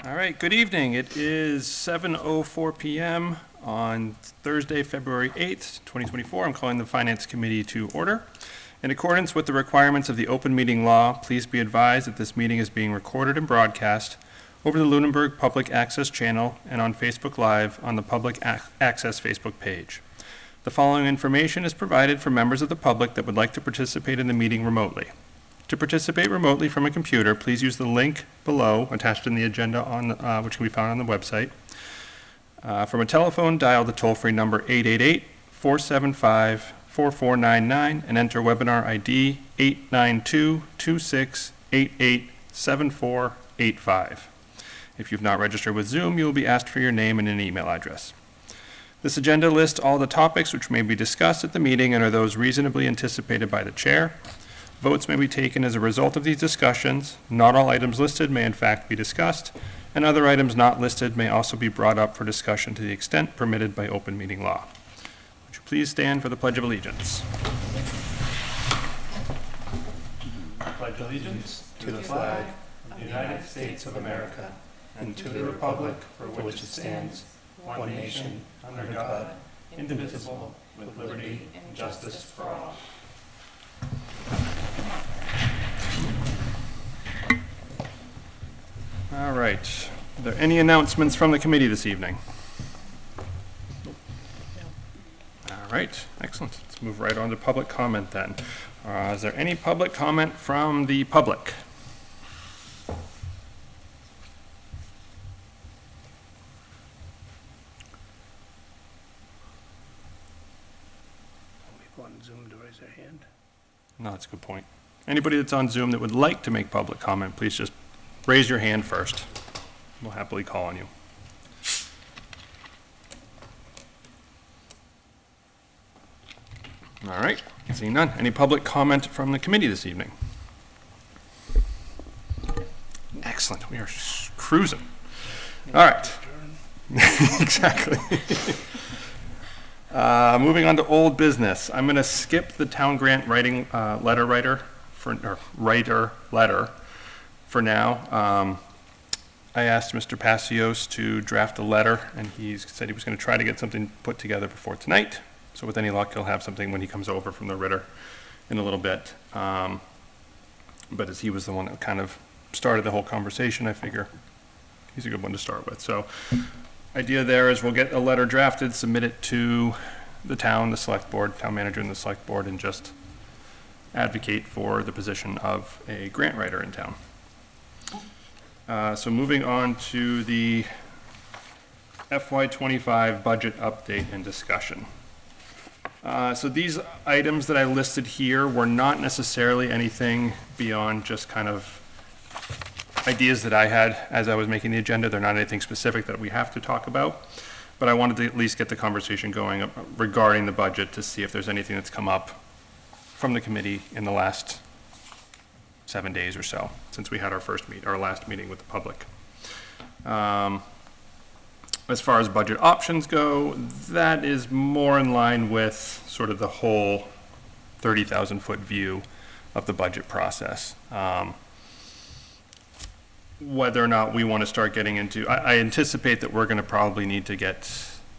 All right, good evening. It is 7:04 p.m. on Thursday, February 8th, 2024. I'm calling the Finance Committee to order. In accordance with the requirements of the open meeting law, please be advised that this meeting is being recorded and broadcast over the Lunenburg Public Access channel and on Facebook Live on the Public Access Facebook page. The following information is provided for members of the public that would like to participate in the meeting remotely. To participate remotely from a computer, please use the link below attached in the agenda which can be found on the website. From a telephone, dial the toll-free number 888-475-4499 and enter webinar ID 892-2688-7485. If you've not registered with Zoom, you will be asked for your name and an email address. This agenda lists all the topics which may be discussed at the meeting and are those reasonably anticipated by the chair. Votes may be taken as a result of these discussions. Not all items listed may in fact be discussed, and other items not listed may also be brought up for discussion to the extent permitted by open meeting law. Would you please stand for the Pledge of Allegiance? I pledge allegiance to the flag of the United States of America and to the republic for which it stands, one nation, under God, indivisible, with liberty and justice for all. All right. Are there any announcements from the committee this evening? All right. Excellent. Let's move right on to public comment then. Is there any public comment from the public? People on Zoom to raise their hand. No, that's a good point. Anybody that's on Zoom that would like to make public comment, please just raise your hand first. We'll happily call on you. All right, seeing none. Any public comment from the committee this evening? Excellent, we are cruising. All right. Exactly. Moving on to old business. I'm going to skip the town grant writing letter for now. I asked Mr. Passios to draft a letter, and he said he was going to try to get something put together before tonight. So with any luck, he'll have something when he comes over from the Ritter in a little bit. But as he was the one that kind of started the whole conversation, I figure he's a good one to start with. So idea there is we'll get a letter drafted, submit it to the town, the select board, town manager and the select board, and just advocate for the position of a grant writer in town. So moving on to the FY25 budget update and discussion. So these items that I listed here were not necessarily anything beyond just kind of ideas that I had as I was making the agenda. They're not anything specific that we have to talk about, but I wanted to at least get the conversation going regarding the budget to see if there's anything that's come up from the committee in the last 7 days or so since we had our last meeting with the public. As far as budget options go, that is more in line with sort of the whole 30,000 foot view of the budget process. Whether or not we want to start getting into, I anticipate that we're going to probably need to get,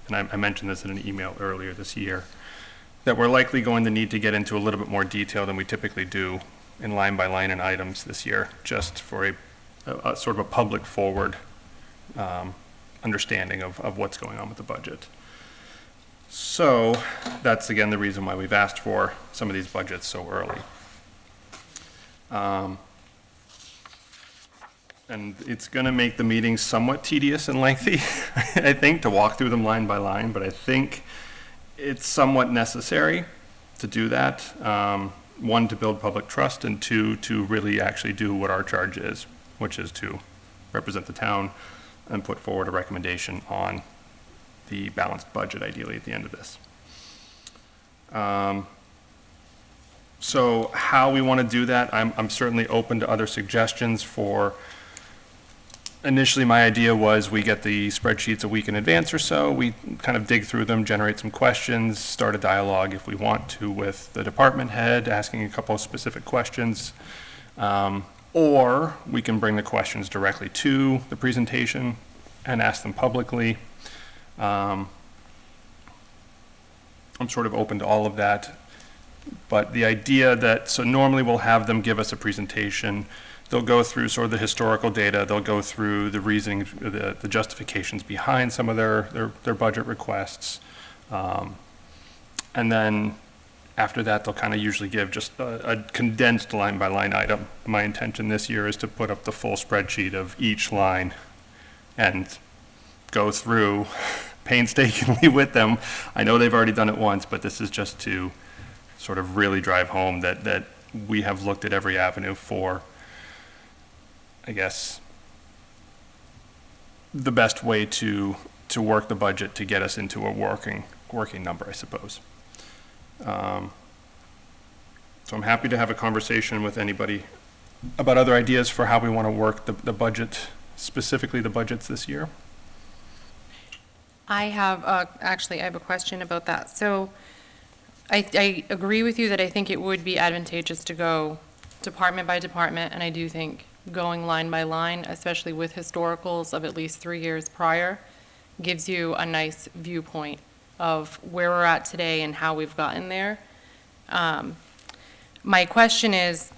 and I mentioned this in an email earlier this year, that we're likely going to need to get into a little bit more detail than we typically do in line by line and items this year, just for a sort of a public forward understanding of what's going on with the budget. So that's again the reason why we've asked for some of these budgets so early. And it's going to make the meetings somewhat tedious and lengthy, I think, to walk through them line by line, but I think it's somewhat necessary to do that. One, to build public trust, and two, to really actually do what our charge is, which is to represent the town and put forward a recommendation on the balanced budget, ideally at the end of this. So how we want to do that, I'm certainly open to other suggestions for. Initially, my idea was we get the spreadsheets a week in advance or so. We kind of dig through them, generate some questions, start a dialogue if we want to with the department head, asking a couple of specific questions. Or we can bring the questions directly to the presentation and ask them publicly. I'm sort of open to all of that. But the idea that, so normally we'll have them give us a presentation. They'll go through sort of the historical data. They'll go through the reasoning, the justifications behind some of their budget requests. And then after that, they'll kind of usually give just a condensed line by line item. My intention this year is to put up the full spreadsheet of each line and go through painstakingly with them. I know they've already done it once, but this is just to sort of really drive home that we have looked at every avenue for, I guess, the best way to work the budget to get us into a working number, I suppose. So I'm happy to have a conversation with anybody about other ideas for how we want to work the budget, specifically the budgets this year. I have, actually, I have a question about that. So I agree with you that I think it would be advantageous to go department by department, and I do think going line by line, especially with historicals of at least 3 years prior, gives you a nice viewpoint of where we're at today and how we've gotten there. My question is,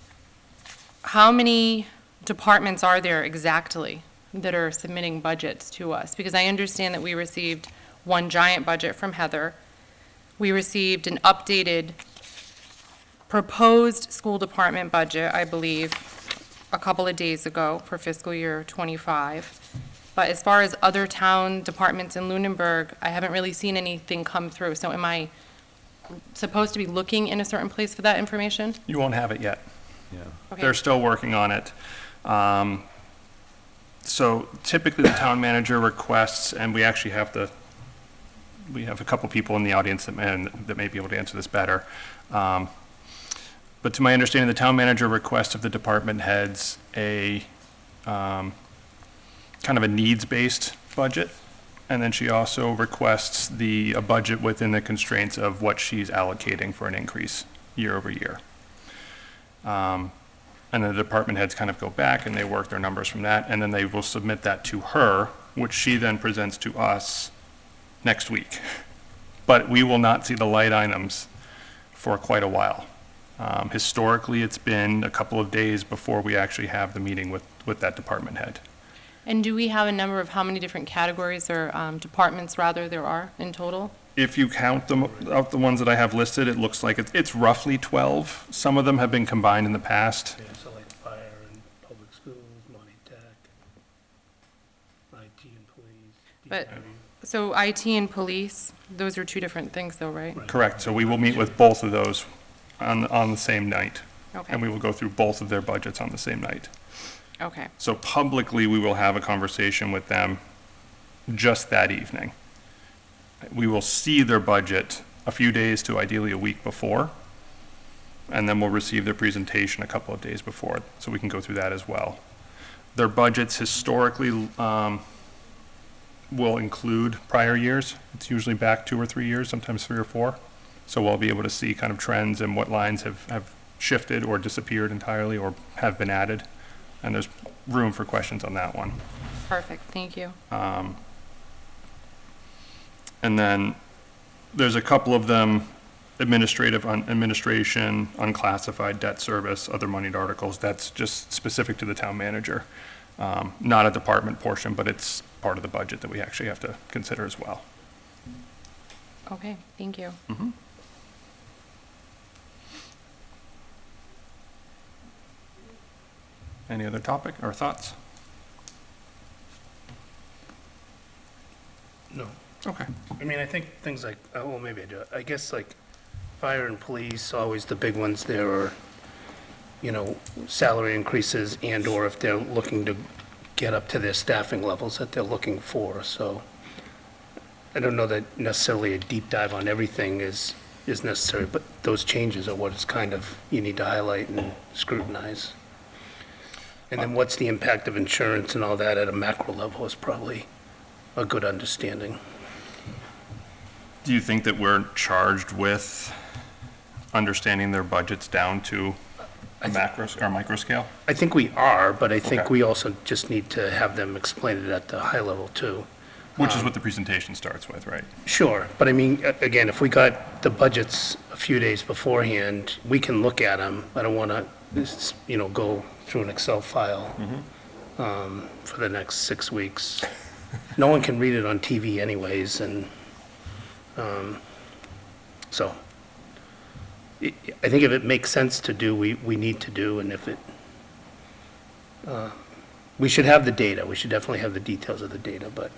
how many departments are there exactly that are submitting budgets to us? Because I understand that we received one giant budget from Heather. We received an updated proposed school department budget, I believe, a couple of days ago for fiscal year '25. But as far as other town departments in Lunenburg, I haven't really seen anything come through. So am I supposed to be looking in a certain place for that information? You won't have it yet. Okay. They're still working on it. So typically the town manager requests, and we actually have we have a couple people in the audience that may be able to answer this better. But to my understanding, the town manager requests of the department heads a kind of a needs-based budget. And then she also requests a budget within the constraints of what she's allocating for an increase year over year. And then the department heads kind of go back and they work their numbers from that, and then they will submit that to her, which she then presents to us next week. But we will not see the light items for quite a while. Historically, it's been a couple of days before we actually have the meeting with that department head. And do we have a number of how many different categories or departments, rather, there are in total? If you count them out, the ones that I have listed, it looks like it's roughly 12. Some of them have been combined in the past. Yeah, so like fire and public schools, Monty Tech, IT and police. But- DPW. So IT and police, those are two different things though, right? Right. Correct. So we will meet with both of those on the same night. Okay, And we will go through both of their budgets on the same night. okay, So publicly, we will have a conversation with them just that evening. We will see their budget a few days to ideally a week before, and then we'll receive their presentation a couple of days before, so we can go through that as well. Their budgets historically will include prior years. It's usually back 2 or 3 years, sometimes 3 or 4. So we'll be able to see kind of trends and what lines have shifted or disappeared entirely or have been added. And there's room for questions on that one. perfect, thank you. And then there's a couple of them, administration, unclassified debt service, other moneyed articles. That's just specific to the town manager. Not a department portion, but it's part of the budget that we actually have to consider as well. Okay, thank you. Any other topic or thoughts? No. Okay. I mean, I think things like, well, maybe I do. I guess like fire and police, always the big ones there are, salary increases and/or if they're looking to get up to their staffing levels that they're looking for. So I don't know that necessarily a deep dive on everything is necessary, but those changes are what is kind of, you need to highlight and scrutinize. And then what's the impact of insurance and all that at a macro level is probably a good understanding. Do you think that we're charged with understanding their budgets down to a macro, or micro scale? I think we are, but I think Okay. we also just need to have them explain it at the high level too. Which is what the presentation starts with, right? Sure, but I mean, again, if we got the budgets a few days beforehand, we can look at them. I don't want to, go through an Excel file for the next 6 weeks. No one can read it on TV anyways, and so I think if it makes sense to do, we need to do, and if it, we should have the data. We should definitely have the details of the data, but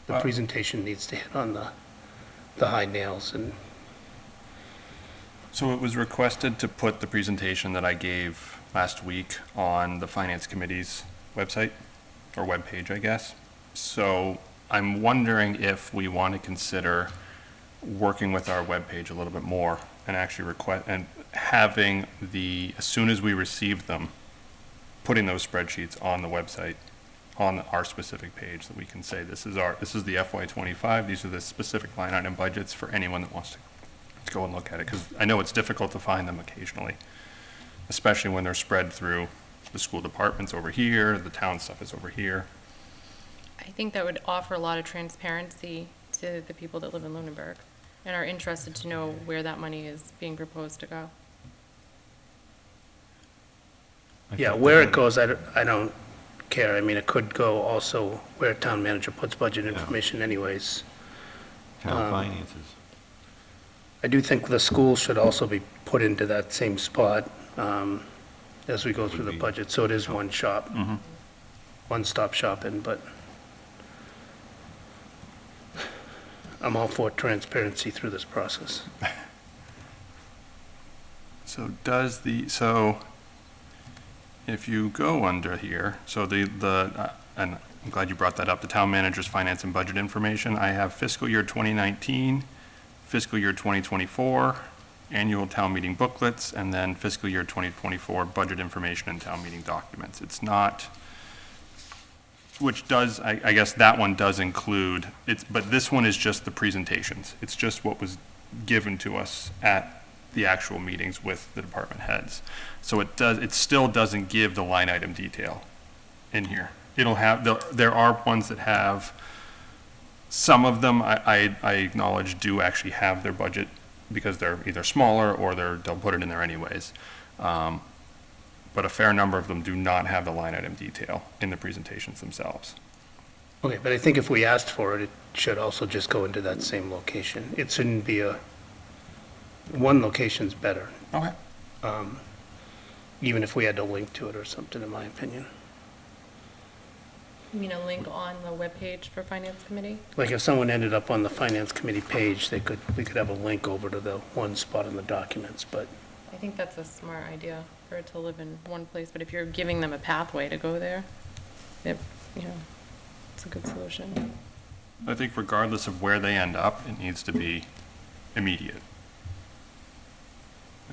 the presentation needs to hit on the high nails and. So it was requested to put the presentation that I gave last week on the Finance Committee's website, or webpage, I guess. So I'm wondering if we want to consider working with our webpage a little bit more and actually and having as soon as we receive them, putting those spreadsheets on the website, on our specific page, that we can say, this is the FY25, these are the specific line item budgets for anyone that wants to go and look at it, because I know it's difficult to find them occasionally, especially when they're spread through the school departments over here, the town stuff is over here. I think that would offer a lot of transparency to the people that live in Lunenburg and are interested to know where that money is being proposed to go. Yeah, where it goes, I don't care. I mean, it could go also where town manager puts budget information anyways. Town finances. I do think the school should also be put into that same spot as we go through the budget, so it is one shop, one-stop shopping, but I'm all for transparency through this process. So if you go under here, so and I'm glad you brought that up, the town manager's finance and budget information, I have fiscal year 2019, fiscal year 2024, annual town meeting booklets, and then fiscal year 2024 budget information and town meeting documents. It's not, which does, I guess that one does include, but this one is just the presentations. It's just what was given to us at the actual meetings with the department heads. So it still doesn't give the line item detail in here. It'll have, there are ones that have, some of them I acknowledge do actually have their budget because they're either smaller or they'll put it in there anyways. But a fair number of them do not have the line item detail in the presentations themselves. Okay, but I think if we asked for it, it should also just go into that same location. It shouldn't be one location's better, Okay. even if we had to link to it or something, in my opinion. You mean a link on the webpage for Finance Committee? Like if someone ended up on the finance committee page, we could have a link over to the one spot in the documents, but I think that's a smart idea for it to live in one place, but if you're giving them a pathway to go there, it's a good solution. I think regardless of where they end up, it needs to be immediate.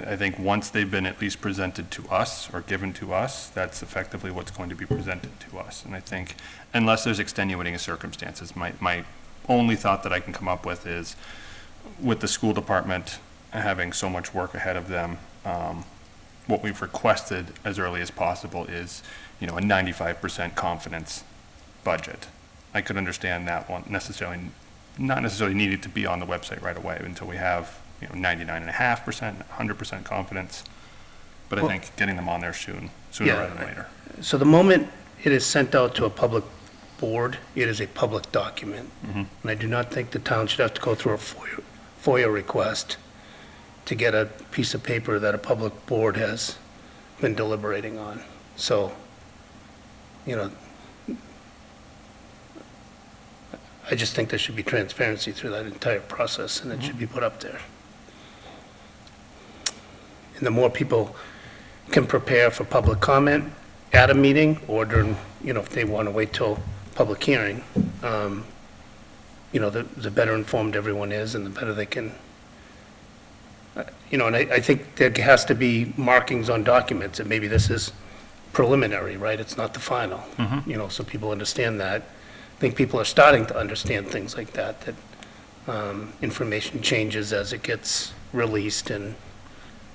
I think once they've been at least presented to us or given to us, that's effectively what's going to be presented to us. And I think, unless there's extenuating circumstances, my only thought that I can come up with is, with the school department having so much work ahead of them, what we've requested as early as possible is, a 95% confidence budget. I could understand that one not necessarily needed to be on the website right away until we have 99.5%, 100% confidence. But I think getting them on there sooner rather than later. so the moment it is sent out to a public board, it is a public document. And I do not think the town should have to go through a FOIA request to get a piece of paper that a public board has been deliberating on. So, I just think there should be transparency through that entire process, and it should be put up there. And the more people can prepare for public comment at a meeting, or during, if they want to wait till public hearing, the better informed everyone is, and the better they can, and I think there has to be markings on documents, and maybe this is preliminary, right? It's not the final, so people understand that. I think people are starting to understand things like that information changes as it gets released, and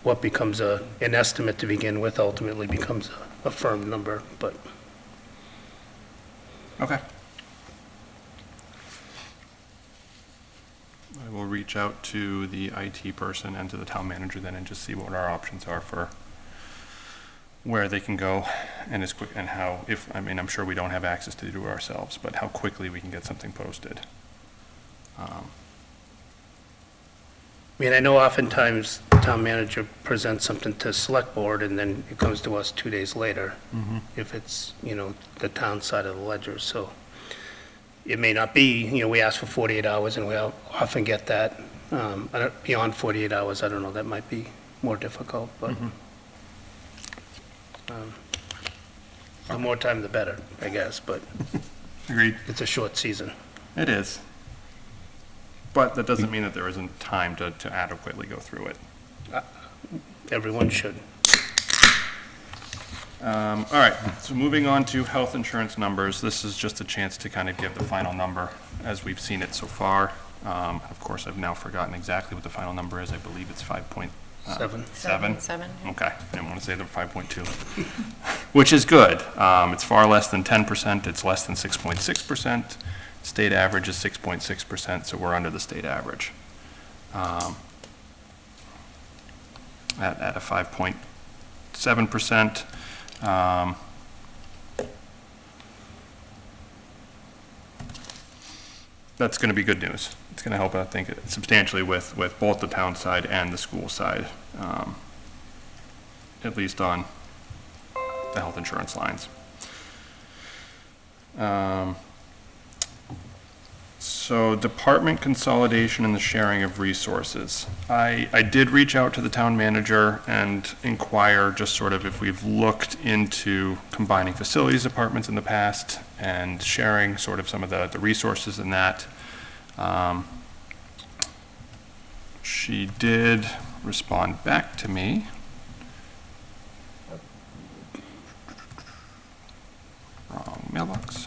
what becomes an estimate to begin with ultimately becomes a firm number, but Okay. I will reach out to the IT person and to the town manager then and just see what our options are for where they can go and as quick, and how, if, I mean, I'm sure we don't have access to do it ourselves, but how quickly we can get something posted. I mean, I know oftentimes the town manager presents something to select board and then it comes to us 2 days later. If it's, the town side of the ledger, so it may not be, we ask for 48 hours and we often get that. Beyond 48 hours, I don't know, that might be more difficult, but the more time the better, I guess, but Agreed. it's a short season. It is. But that doesn't mean that there isn't time to adequately go through it. Everyone should. All right, so moving on to health insurance numbers, this is just a chance to kind of give the final number as we've seen it so far. Of course, I've now forgotten exactly what the final number is. I believe it's 5.7. Seven. Seven, yeah. Okay, I didn't want to say the 5.2, which is good. It's far less than 10%, it's less than 6.6%. State average is 6.6%, so we're under the state average. At a 5.7%. That's going to be good news. It's going to help, I think, substantially with both the town side and the school side, at least on the health insurance lines. So department consolidation and the sharing of resources. I did reach out to the town manager and inquire just sort of if we've looked into combining facilities departments in the past and sharing sort of some of the resources in that. She did respond back to me. Wrong mailbox.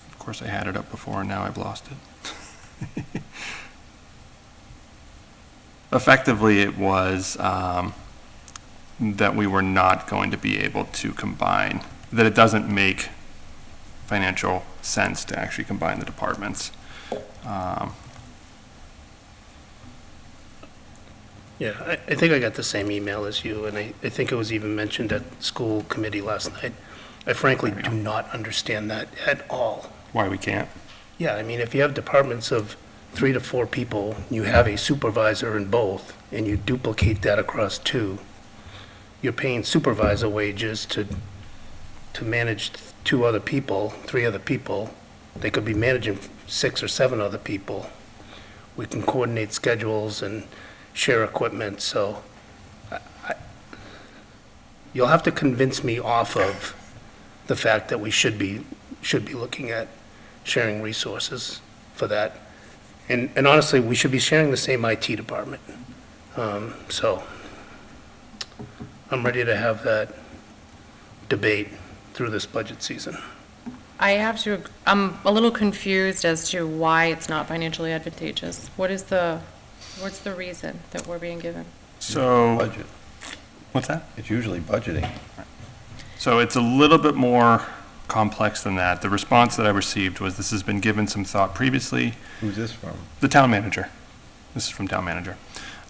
Of course, I had it up before and now I've lost it. Effectively, it was that we were not going to be able to combine, that it doesn't make financial sense to actually combine the departments. Yeah, I think I got the same email as you, and I think it was even mentioned at school committee last night. I frankly do not understand that at all. Why we can't? Yeah, I mean, if you have departments of 3 to 4 people, you have a supervisor in both, and you duplicate that across 2, you're paying supervisor wages to manage 2 other people, 3 other people. They could be managing 6 or 7 other people. We can coordinate schedules and share equipment, so you'll have to convince me off of the fact that we should be looking at sharing resources for that. And honestly, we should be sharing the same IT department. So I'm ready to have that debate through this budget season. I'm a little confused as to why it's not financially advantageous. What's the reason that we're being given? So, Budget. what's that? It's usually budgeting. So it's a little bit more complex than that. The response that I received was this has been given some thought previously. Who's this from? The town manager. This is from town manager.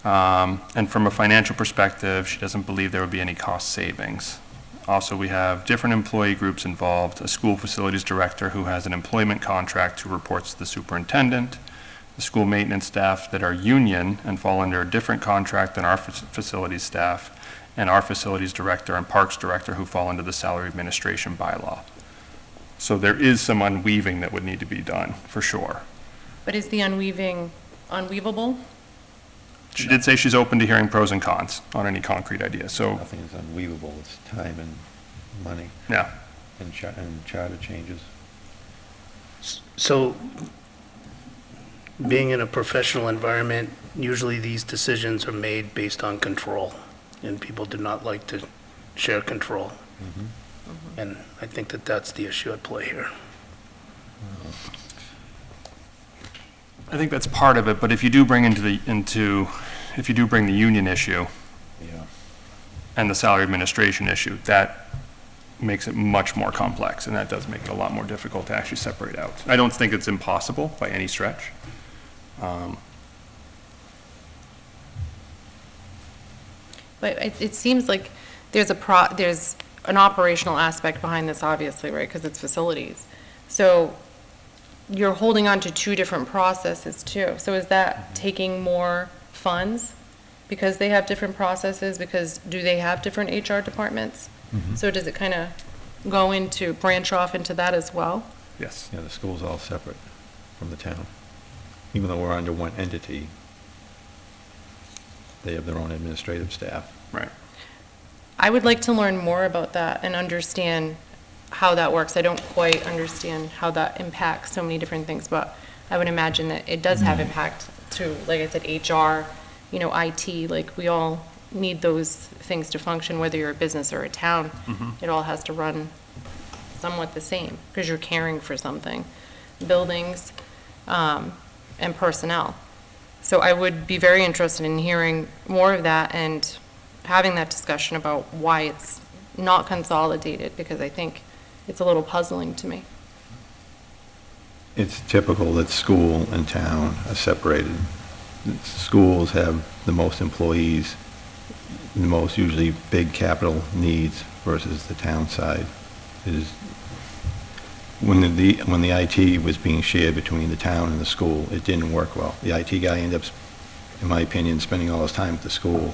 And from a financial perspective, she doesn't believe there would be any cost savings. Also, we have different employee groups involved, a school facilities director who has an employment contract who reports to the superintendent, the school maintenance staff that are union and fall under a different contract than our facilities staff, and our facilities director and parks director who fall under the salary administration bylaw. So there is some unweaving that would need to be done, for sure. But is the unweaving unweavable? She did say she's open to hearing pros and cons on any concrete idea, so, Nothing is unweavable. It's time and money yeah. and charter changes. So being in a professional environment, usually these decisions are made based on control, and people do not like to share control. And I think that that's the issue at play here. I think that's part of it, but if you do bring if you do bring the union issue Yeah. and the salary administration issue, that makes it much more complex, and that does make it a lot more difficult to actually separate out. I don't think it's impossible by any stretch. But it seems like there's there's an operational aspect behind this, obviously, right, because it's facilities. So you're holding on to two different processes too. So is that taking more funds because they have different processes? Because do they have different HR departments? So does it kind of branch off into that as well? Yes. Yeah, the school's all separate from the town. Even though we're under one entity, they have their own administrative staff. Right. I would like to learn more about that and understand how that works. I don't quite understand how that impacts so many different things, but I would imagine that it does have impact to, like I said, HR, IT, like we all need those things to function, whether you're a business or a town. It all has to run somewhat the same because you're caring for something, buildings, and personnel. So I would be very interested in hearing more of that and having that discussion about why it's not consolidated, because I think it's a little puzzling to me. It's typical that school and town are separated. Schools have the most employees, the most usually big capital needs versus the town side. When the IT was being shared between the town and the school, it didn't work well. The IT guy ended up, in my opinion, spending all his time at the school,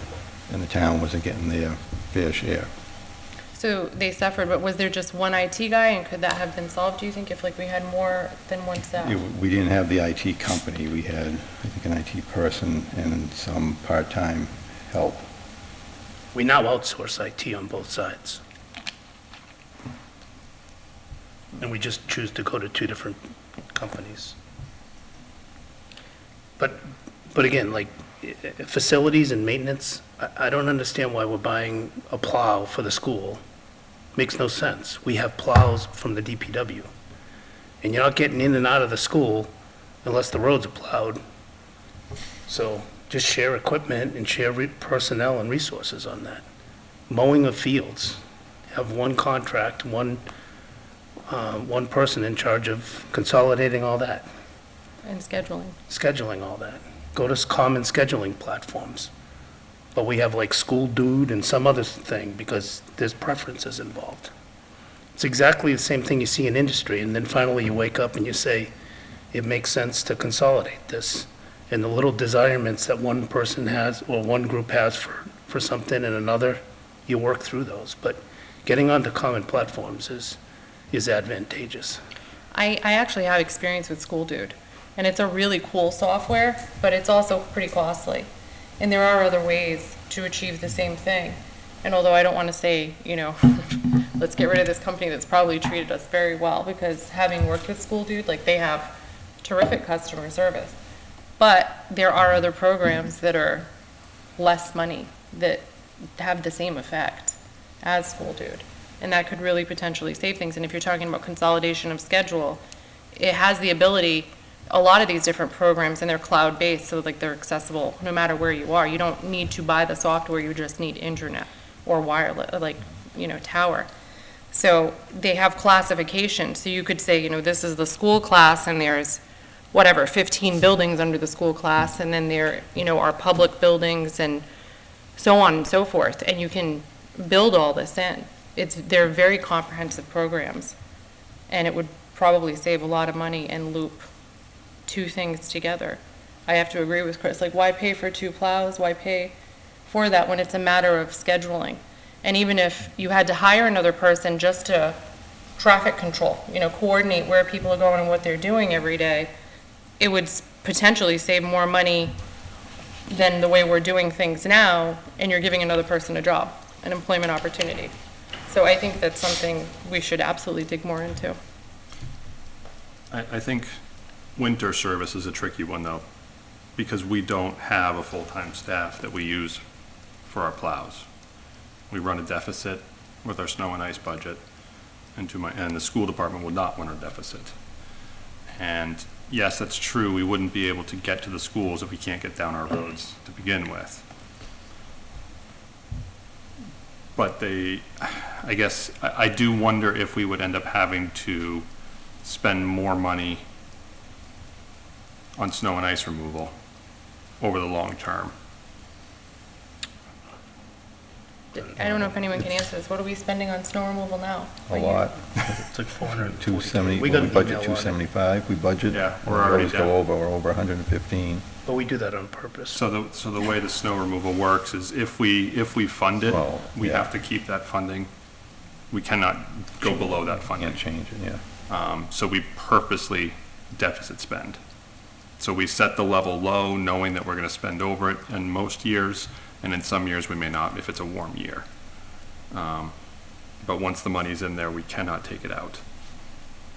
and the town wasn't getting their fair share. So they suffered, but was there just one IT guy, and could that have been solved, do you think, if like we had more than one staff? We didn't have the IT company. We had, I think, an IT person and some part-time help. We now outsource IT on both sides. And we just choose to go to two different companies. But again, like, facilities and maintenance, I don't understand why we're buying a plow for the school. Makes no sense. We have plows from the DPW. And you're not getting in and out of the school unless the roads are plowed. So just share equipment and share personnel and resources on that. Mowing of fields, have one contract, one person in charge of consolidating all that, And scheduling. scheduling all that. Go to common scheduling platforms. But we have like School Dude and some other thing because there's preferences involved. It's exactly the same thing you see in industry, and then finally you wake up and you say, it makes sense to consolidate this. And the little desirements that one person has, or one group has for something and another, you work through those. But getting onto common platforms is advantageous. I actually have experience with School Dude, and it's a really cool software, but it's also pretty costly. And there are other ways to achieve the same thing. And although I don't want to say, let's get rid of this company that's probably treated us very well, because having worked with School Dude, like they have terrific customer service. But there are other programs that are less money that have the same effect as School Dude. And that could really potentially save things. And if you're talking about consolidation of schedule, it has the ability, a lot of these different programs, and they're cloud-based, so like they're accessible no matter where you are. You don't need to buy the software, you just need internet or wireless, like, tower. So they have classification. So you could say, this is the school class, and there's 15 buildings under the school class, and then there, are public buildings and so on and so forth. And you can build all this in. They're very comprehensive programs, and it would probably save a lot of money and loop two things together. I have to agree with Chris, like, why pay for two plows? Why pay for that when it's a matter of scheduling? And even if you had to hire another person just to traffic control, coordinate where people are going and what they're doing every day, it would potentially save more money than the way we're doing things now, and you're giving another person a job, an employment opportunity. So I think that's something we should absolutely dig more into. I think winter service is a tricky one, though, because we don't have a full-time staff that we use for our plows. we run a deficit with our snow and ice budget, and the school department would not run a deficit. And yes, that's true, we wouldn't be able to get to the schools if we can't get down our roads to begin with. But I guess, I do wonder if we would end up having to spend more money on snow and ice removal over the long term. I don't know if anyone can answer this. What are we spending on snow removal now? A lot. It's like 440. 270, We we got an budget email on it. 275, we budget. Yeah, and we're we already always down. go over, we're over 115. But we do that on purpose. So the way the snow removal works is if we fund it, Well, we yeah. have to keep that funding. We cannot go below that funding. Can't change it, yeah. So we purposely deficit spend. So we set the level low, knowing that we're gonna spend over it in most years, and in some years we may not, if it's a warm year. But once the money's in there, we cannot take it out,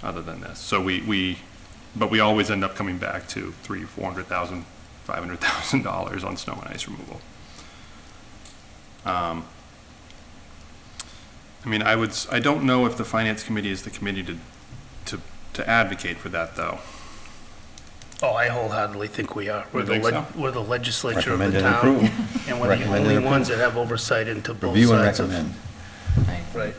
other than this. So but we always end up coming back to $300,000, $400,000, $500,000 on snow and ice removal. I mean, I don't know if the finance committee is the committee to advocate for that, though. Oh, I wholeheartedly think we are. We're You the think so? we're the legislature of the Recommend and town. approve. And we're the Recommend only and ones approve. that have oversight into both Review and sides of. recommend. Right.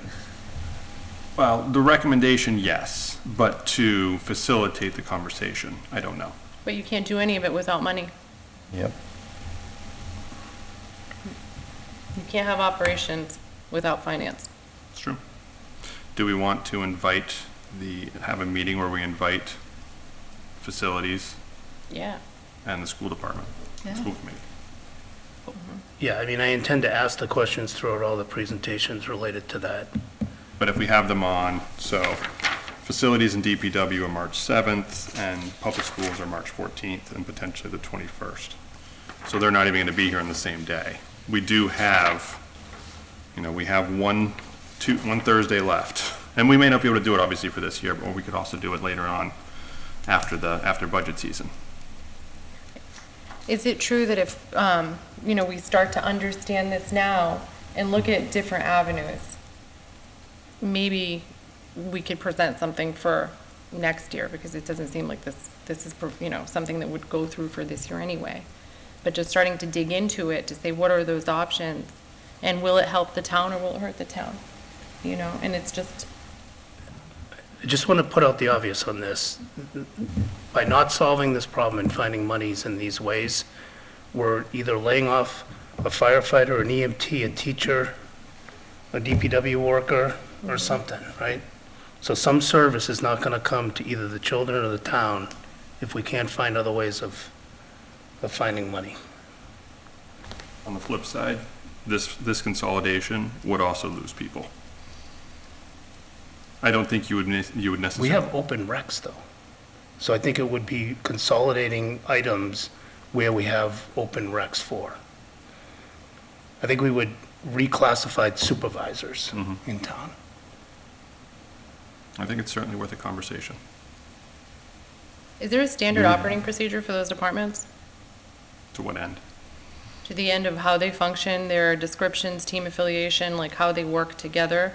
Well, the recommendation, yes, but to facilitate the conversation, I don't know. But you can't do any of it without money. Yep. You can't have operations without finance. It's true. Do we want to have a meeting where we invite facilities Yeah. and the school department, school committee? Yeah, I mean, I intend to ask the questions throughout all the presentations related to that. But if we have them on, so facilities and DPW are March 7th, and public schools are March 14th, and potentially the 21st. So they're not even gonna be here on the same day. We do have, we have one Thursday left. And we may not be able to do it, obviously, for this year, but we could also do it later on, after budget season. Is it true that if, we start to understand this now and look at different avenues, maybe we could present something for next year, because it doesn't seem like this is, something that would go through for this year anyway. But just starting to dig into it to say, what are those options? And will it help the town or will it hurt the town? And it's just, I just want to put out the obvious on this. By not solving this problem and finding monies in these ways, we're either laying off a firefighter, an EMT, a teacher, a DPW worker, or something, right? So some service is not going to come to either the children or the town if we can't find other ways of finding money. On the flip side, this consolidation would also lose people. I don't think you would necessarily. We have open recs, though. So I think it would be consolidating items where we have open recs for. I think we would reclassify supervisors in town. I think it's certainly worth a conversation. is there a standard operating procedure for those departments? To what end? To the end of how they function, their descriptions, team affiliation, like how they work together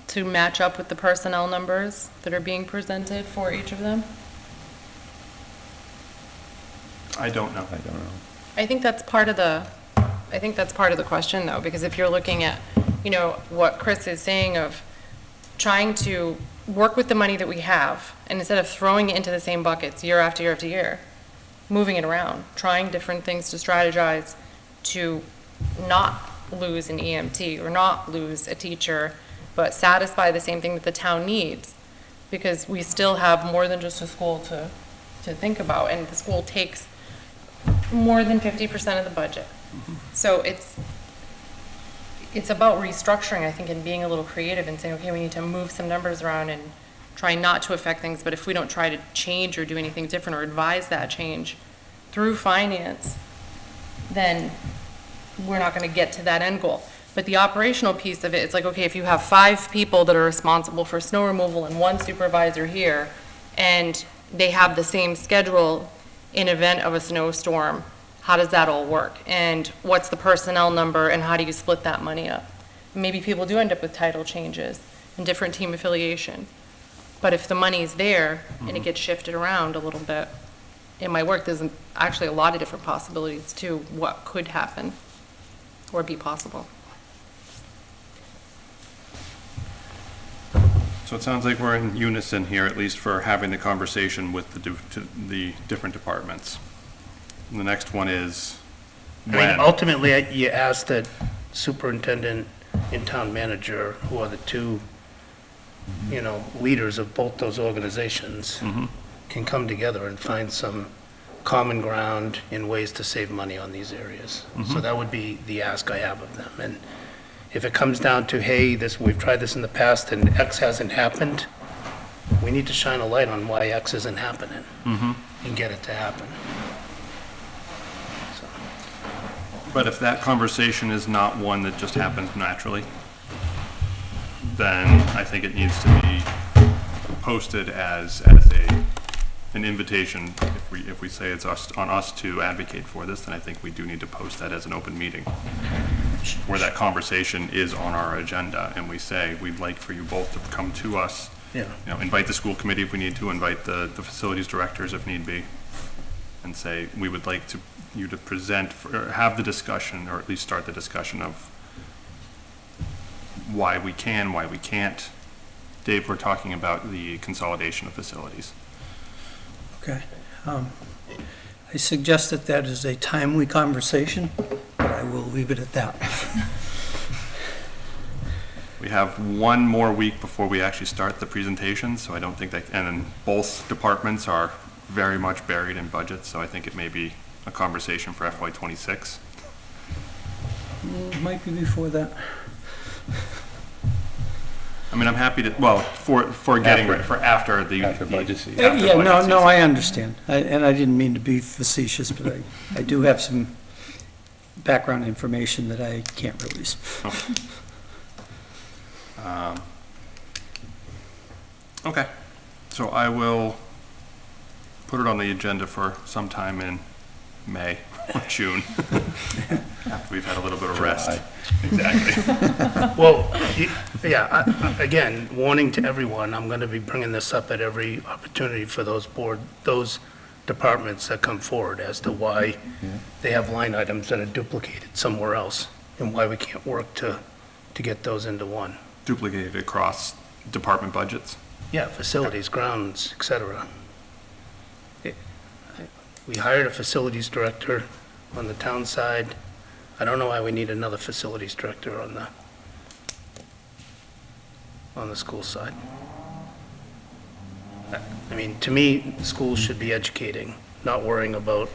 to match up with the personnel numbers that are being presented for each of them? I don't know. I don't know. I think that's part of the question, though, because if you're looking at, what Chris is saying of trying to work with the money that we have, and instead of throwing it into the same buckets year after year after year, moving it around, trying different things to strategize to not lose an EMT or not lose a teacher, but satisfy the same thing that the town needs, because we still have more than just a school to think about, and the school takes more than 50% of the budget. So it's about restructuring, I think, and being a little creative and saying, okay, we need to move some numbers around and try not to affect things, but if we don't try to change or do anything different or advise that change through finance, then we're not gonna get to that end goal. But the operational piece of it, it's like, okay, if you have 5 people that are responsible for snow removal and 1 supervisor here, and they have the same schedule in event of a snowstorm, how does that all work? And what's the personnel number, and how do you split that money up? Maybe people do end up with title changes and different team affiliation. But if the money's there and it gets shifted around a little bit, it might work. There's actually a lot of different possibilities to what could happen or be possible. So it sounds like we're in unison here, at least for having the conversation with the different departments. And the next one is I mean, when. ultimately, you ask that superintendent and town manager, who are the two, leaders of both those organizations, can come together and find some common ground in ways to save money on these areas. So that would be the ask I have of them. And if it comes down to, hey, we've tried this in the past and X hasn't happened, we need to shine a light on why X isn't happening and get it to happen. So, But if that conversation is not one that just happens naturally, then I think it needs to be posted as an invitation. If we say it's on us to advocate for this, then I think we do need to post that as an open meeting, where that conversation is on our agenda, and we say, we'd like for you both to come to us. yeah. Invite the school committee if we need to, invite the facilities directors if need be, and say, we would like you to present, or have the discussion, or at least start the discussion of why we can, why we can't. Dave, we're talking about the consolidation of facilities. Okay. I suggest that that is a timely conversation, but I will leave it at that. We have one more week before we actually start the presentation, so I don't think that, and then both departments are very much buried in budgets, so I think it may be a conversation for FY '26. Might be before that. I mean, I'm happy to, well, for getting ready, for after the. After budget season. after Yeah, budget no, season. I understand. And I didn't mean to be facetious, but I do have some background information that I can't release. Okay, so I will put it on the agenda for sometime in May or June, after we've had a little bit of rest. July. Exactly. Well, again, warning to everyone, I'm going to be bringing this up at every opportunity for those departments that come forward as to why they have line items that are duplicated somewhere else and why we can't work to get those into one. Duplicated across department budgets. Yeah, facilities, grounds, et cetera. We hired a facilities director on the town side. I don't know why we need another facilities director on the school side. I mean, to me, schools should be educating, not worrying about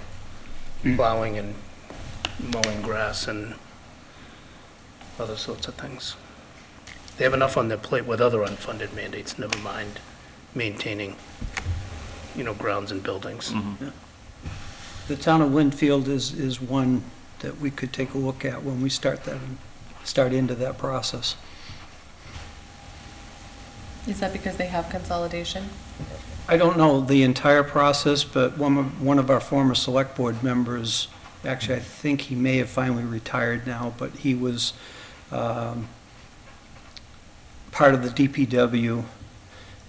plowing and mowing grass and other sorts of things. They have enough on their plate with other unfunded mandates, never mind maintaining, grounds and buildings. The town of Linfield is one that we could take a look at when we start into that process. Is that because they have consolidation? I don't know the entire process, but one of our former select board members, actually, I think he may have finally retired now, but he was part of the DPW.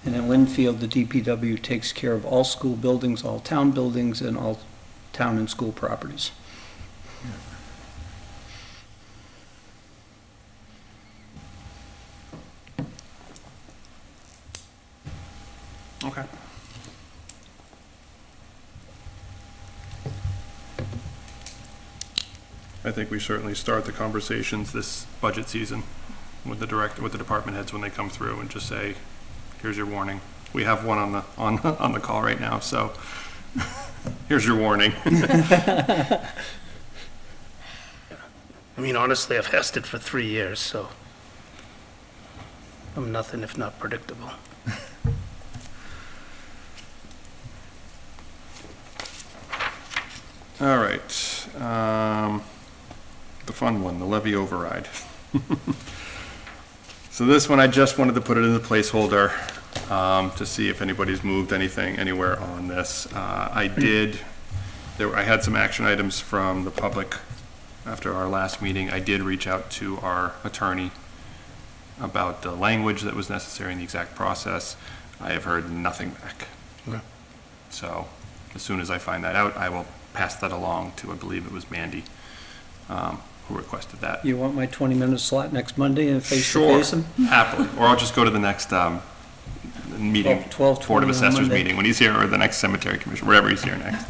And in Linfield, the DPW takes care of all school buildings, all town buildings, and all town and school properties. Okay. I think we certainly start the conversations this budget season with the department heads when they come through, and just say, here's your warning. We have one on the call right now, so here's your warning. I mean, honestly, I've fasted for 3 years, so I'm nothing if not predictable. All right. The fun one, the levy override. So this one, I just wanted to put it in the placeholder to see if anybody's moved anything anywhere on this. I did I had some action items from the public after our last meeting. I did reach out to our attorney about the language that was necessary in the exact process. I have heard nothing back. Okay. So as soon as I find that out, I will pass that along to, I believe it was Mandy, who requested that. You want my 20-minute slot next Monday and Sure, face-to-face him? happily. Or I'll just go to the next meeting, 12:20 Board of on Assessors Monday. meeting when he's here, or the next Cemetery Commission, wherever he's here next.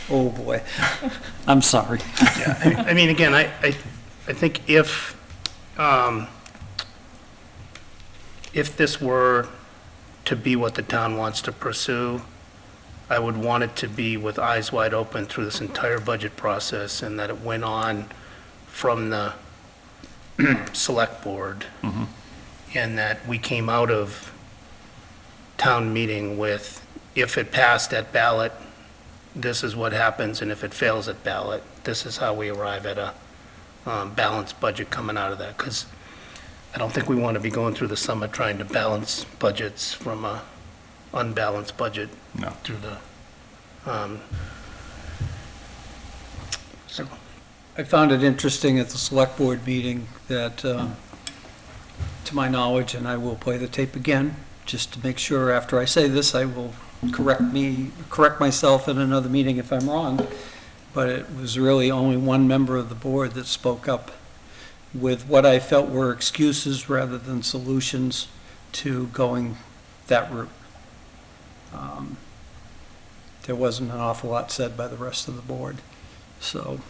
Oh, boy. I'm sorry. Yeah, I mean, again, I think if this were to be what the town wants to pursue, I would want it to be with eyes wide open through this entire budget process, and that it went on from the select board, and that we came out of town meeting with, if it passed at ballot, this is what happens, and if it fails at ballot, this is how we arrive at a balanced budget coming out of that, because I don't think we want to be going through the summer trying to balance budgets from a unbalanced budget No. through the, so, I found it interesting at the select board meeting that, to my knowledge, and I will play the tape again, just to make sure after I say this, I will correct myself in another meeting if I'm wrong, but it was really only one member of the board that spoke up with what I felt were excuses rather than solutions to going that route. There wasn't an awful lot said by the rest of the board, so.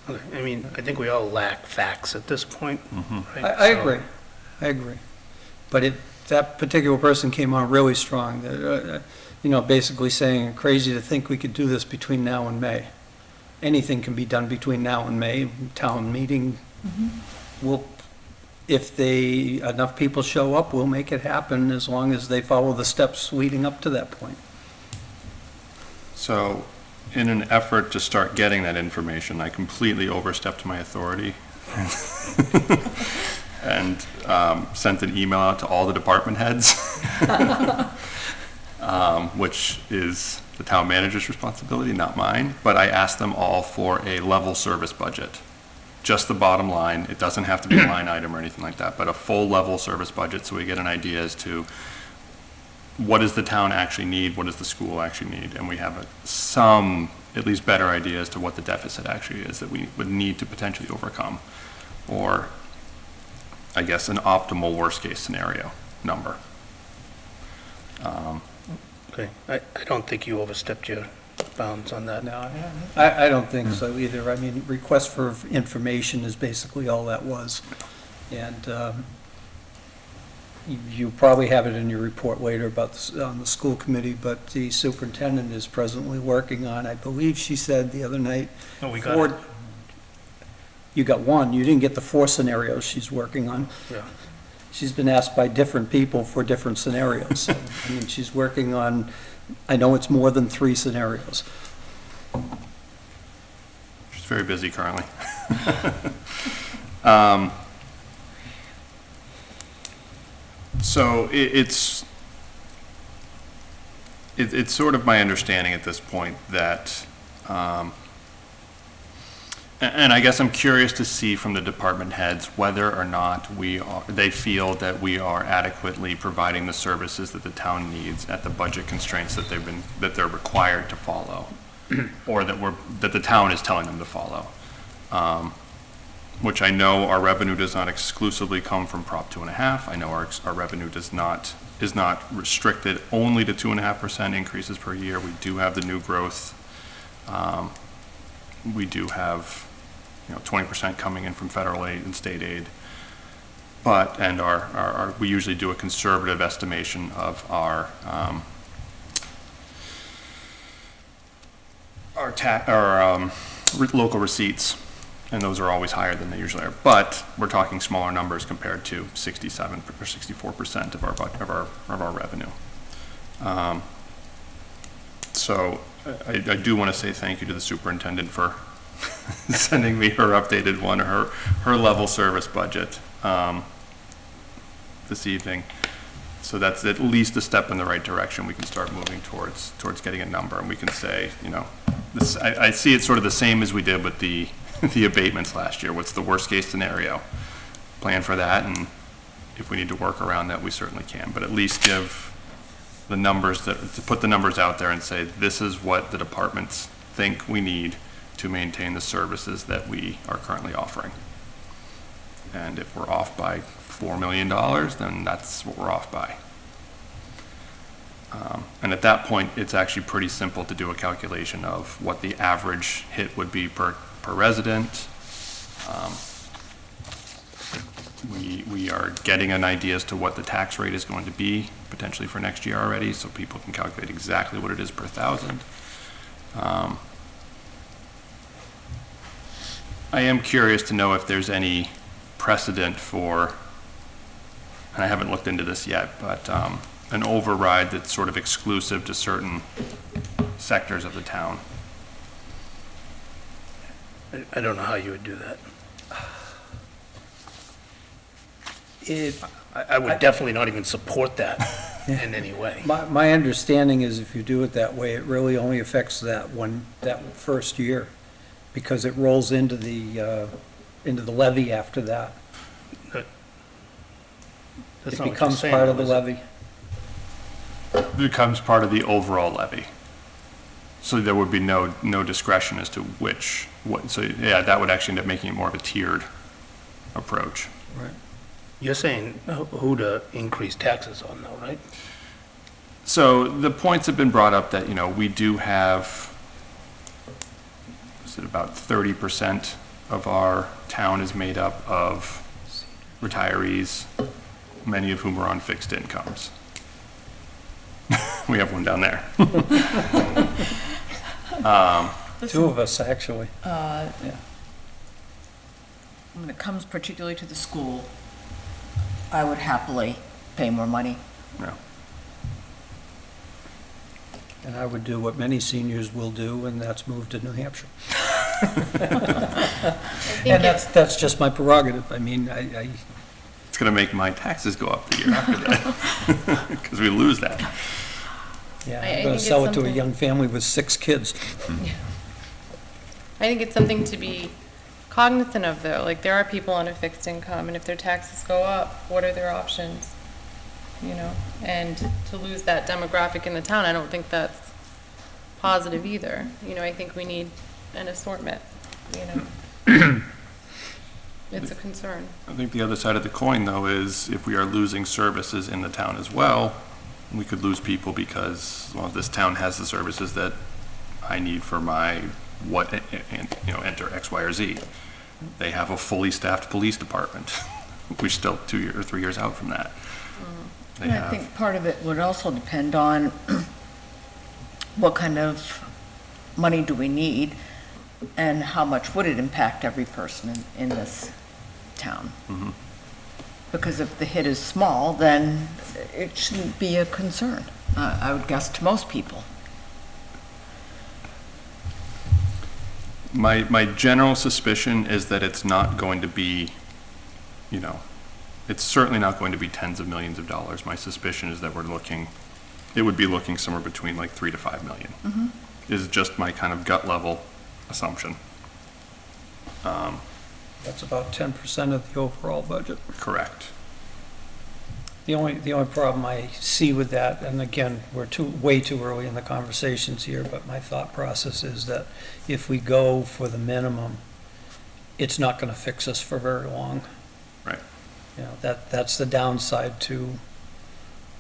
okay. I mean, I think we all lack facts at this point, right? I So- agree, I agree. But that particular person came on really strong, that, basically saying, crazy to think we could do this between now and May. Anything can be done between now and May, town meeting, if enough people show up, we'll make it happen as long as they follow the steps leading up to that point. So, in an effort to start getting that information, I completely overstepped my authority and sent an email out to all the department heads, which is the town manager's responsibility, not mine. But I asked them all for a level service budget, just the bottom line. It doesn't have to be a line item or anything like that, but a full level service budget, so we get an idea as to what does the town actually need, what does the school actually need, and we have some, at least better idea as to what the deficit actually is that we would need to potentially overcome, or, I guess, an optimal worst-case scenario number. Okay, I don't think you overstepped your bounds on that. No, I don't think so either. I mean, request for information is basically all that was. And you probably have it in your report later about on the school committee, but the superintendent is presently working on, I believe she said the other night. Oh, we got it. You got one, you didn't get the 4 scenarios she's working on. Yeah. She's been asked by different people for different scenarios. So, I mean, she's working on, I know it's more than 3 scenarios. She's very busy currently. So it's sort of my understanding at this point that, and I guess I'm curious to see from the department heads whether or not they feel that we are adequately providing the services that the town needs at the budget constraints that they're required to follow, or that the town is telling them to follow. Which I know our revenue does not exclusively come from Prop 2.5. I know our revenue is not restricted only to 2.5% increases per year. We do have the new growth. We do have, 20% coming in from federal aid and state aid. But, and we usually do a conservative estimation of our local receipts. And those are always higher than they usually are. But we're talking smaller numbers compared to 67 or 64% of our revenue. So I do want to say thank you to the superintendent for sending me her updated one, her level service budget this evening. So that's at least a step in the right direction. We can start moving towards getting a number, and we can say, this, I see it sort of the same as we did with the, the abatements last year. What's the worst-case scenario? Plan for that, and if we need to work around that, we certainly can. But at least give the numbers, to put the numbers out there and say, this is what the departments think we need to maintain the services that we are currently offering. And if we're off by $4 million, then that's what we're off by. And at that point, it's actually pretty simple to do a calculation of what the average hit would be per resident. We are getting an idea as to what the tax rate is going to be potentially for next year already, so people can calculate exactly what it is per thousand. I am curious to know if there's any precedent for, and I haven't looked into this yet, but an override that's sort of exclusive to certain sectors of the town. I don't know how you would do that. I would definitely not even support that in any way. My understanding is if you do it that way, it really only affects that first year, because it rolls into the levy after that. That's It not what you're becomes saying, part of the though, is it? levy. Becomes part of the overall levy. So there would be no discretion as to so yeah, that would actually end up making it more of a tiered approach. Right. You're saying who to increase taxes on though, right? So the points have been brought up that, we do have, is it about 30% of our town is made up of retirees, many of whom are on fixed incomes. We have one down there. Two of us, actually. When it comes particularly to the school, I would happily pay more money. No. And I would do what many seniors will do, and that's move to New Hampshire. And that's just my prerogative. I mean, It's going to make my taxes go up the year after that, because we lose that. yeah, I I'm think gonna it's sell it to a something- young family with 6 kids. I think it's something to be cognizant of, though. Like, there are people on a fixed income, and if their taxes go up, what are their options? And to lose that demographic in the town, I don't think that's positive either. I think we need an assortment, It's a concern. I think the other side of the coin, though, is if we are losing services in the town as well, we could lose people because, well, this town has the services that I need for my enter X, Y, or Z. They have a fully staffed police department. We're still 2 or 3 years out from that. They And I have, think part of it would also depend on what kind of money do we need and how much would it impact every person in this town? Mhm. Because if the hit is small, then it shouldn't be a concern, I would guess, to most people. my general suspicion is that it's not going to be, it's certainly not going to be tens of millions of dollars. My suspicion is that it would be looking somewhere between like 3 to 5 million. Is just my kind of gut level assumption. That's about 10% of the overall budget. Correct. The only problem I see with that, and again, we're way too early in the conversations here, but my thought process is that if we go for the minimum, it's not gonna fix us for very long. Right. That's the downside to,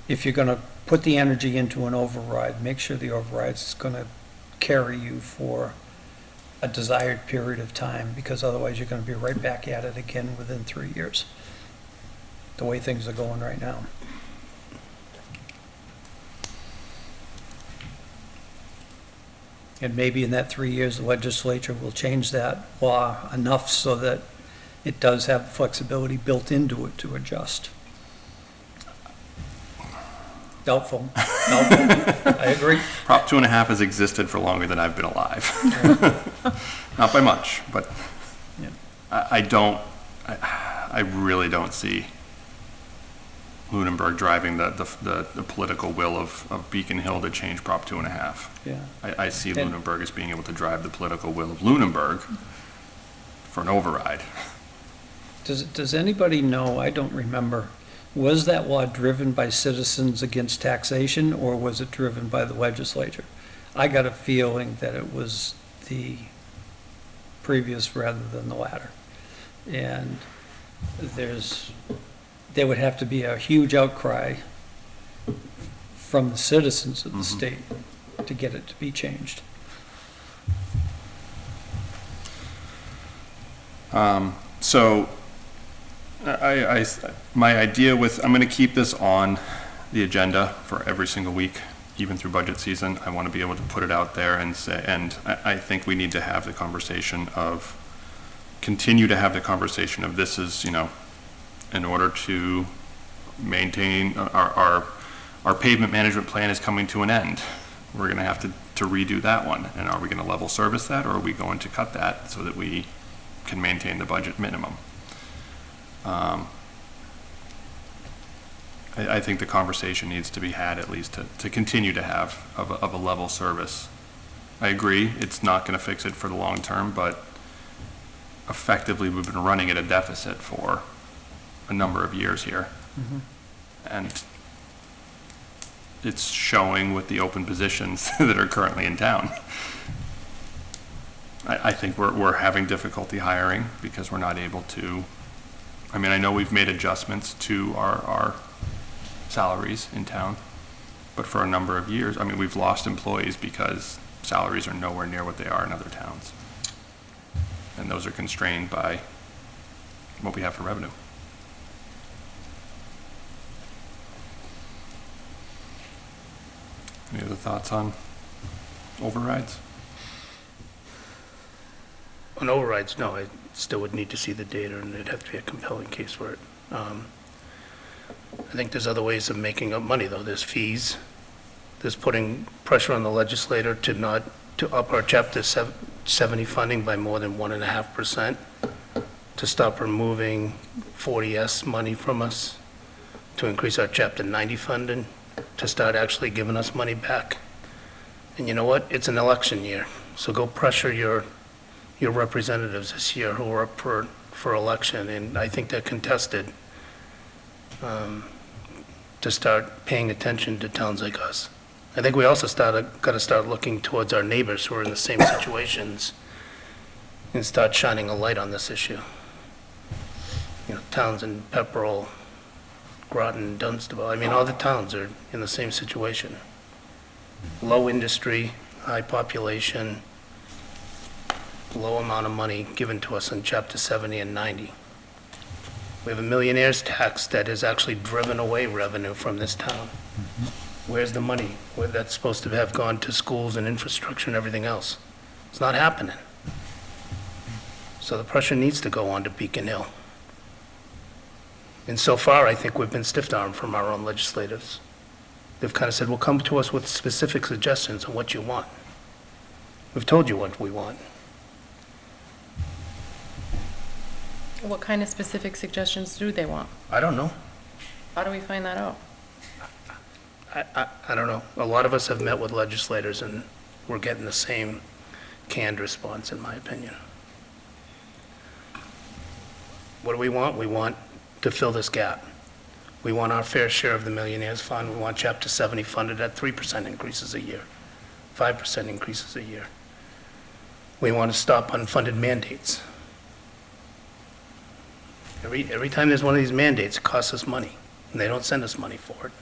if you're gonna put the energy into an override, make sure the override's gonna carry you for a desired period of time, because otherwise you're gonna be right back at it again within 3 years, the way things are going right now. And maybe in that 3 years, the legislature will change that law enough so that it does have flexibility built into it to adjust. Doubtful. I agree. Prop 2.5 has existed for longer than I've been alive. Not by much, but Yeah. I really don't see Lunenburg driving the political will of Beacon Hill to change Prop 2.5. Yeah. I see And- Lunenburg as being able to drive the political will of Lunenburg for an override. Does anybody know, I don't remember, was that law driven by citizens against taxation, or was it driven by the legislature? I got a feeling that it was the previous rather than the latter. And there would have to be a huge outcry from the citizens of the state to get it to be changed. So, my idea with, I'm gonna keep this on the agenda for every single week, even through budget season. I wanna be able to put it out there and say, and I think we need to have the conversation of, continue to have the conversation of this is, in order to maintain, our pavement management plan is coming to an end. We're gonna have to redo that one. And are we gonna level service that, or are we going to cut that so that we can maintain the budget minimum? I think the conversation needs to be had, at least to continue to have, of a level service. I agree, it's not gonna fix it for the long term, but effectively, we've been running at a deficit for a number of years here. And it's showing with the open positions that are currently in town. I think we're having difficulty hiring because we're not able to, I know we've made adjustments to our salaries in town, but for a number of years, we've lost employees because salaries are nowhere near what they are in other towns. And those are constrained by what we have for revenue. Any other thoughts on overrides? On overrides, no, I still would need to see the data, and it'd have to be a compelling case for it. I think there's other ways of making up money, though. There's fees. There's putting pressure on the legislator to up our Chapter 70 funding by more than 1.5%, to stop removing 40S money from us, to increase our Chapter 90 funding, to start actually giving us money back. And you know what? It's an election year, so go pressure your representatives this year who are up for election, and I think they're contested, to start paying attention to towns like us. I think we also got to start looking towards our neighbors who are in the same situations and start shining a light on this issue. Towns in Pepperell, Groton, Dunstable, all the towns are in the same situation. Low industry, high population, low amount of money given to us in Chapter 70 and 90. We have a millionaire's tax that has actually driven away revenue from this town. Where's the money that's supposed to have gone to schools and infrastructure and everything else? It's not happening. So the pressure needs to go on to Beacon Hill. And so far, I think we've been stiff-armed from our own legislators. They've kind of said, well, come to us with specific suggestions on what you want. We've told you what we want. What kind of specific suggestions do they want? I don't know. How do we find that out? I don't know. A lot of us have met with legislators, and we're getting the same canned response, in my opinion. What do we want? We want to fill this gap. We want our fair share of the Millionaires Fund. We want Chapter 70 funded at 3% increases a year, 5% increases a year. We want to stop unfunded mandates. Every time there's one of these mandates, it costs us money, and they don't send us money for it.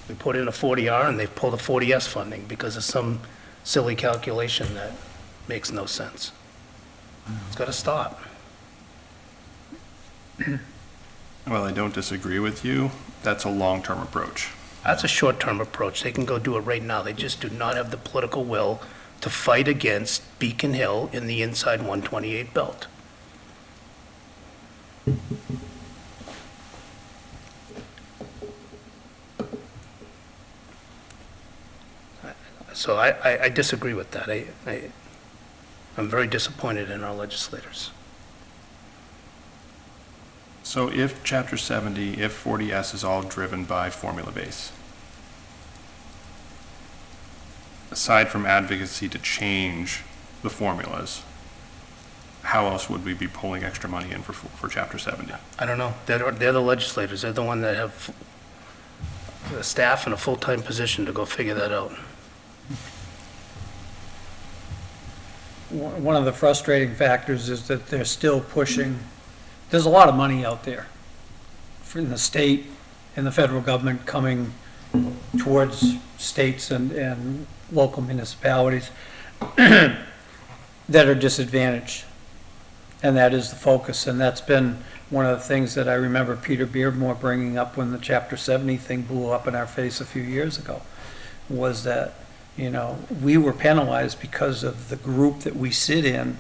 We put in a 40R, and they pull the 40S funding because of some silly calculation that makes no sense. It's got to stop. Well, I don't disagree with you. That's a long-term approach. That's a short-term approach. They can go do it right now. They just do not have the political will to fight against Beacon Hill in the inside 128 belt. So I disagree with that. I'm very disappointed in our legislators. So if Chapter 70, if 40S is all driven by formula base, aside from advocacy to change the formulas, how else would we be pulling extra money in for Chapter 70? I don't know. They're the legislators. They're the one that have the staff in a full-time position to go figure that out. One of the frustrating factors is that they're still pushing, there's a lot of money out there from the state and the federal government coming towards states and local municipalities that are disadvantaged. And that is the focus, and that's been one of the things that I remember Peter Beardmore bringing up when the Chapter 70 thing blew up in our face a few years ago, was that, you know, we were penalized because of the group that we sit in,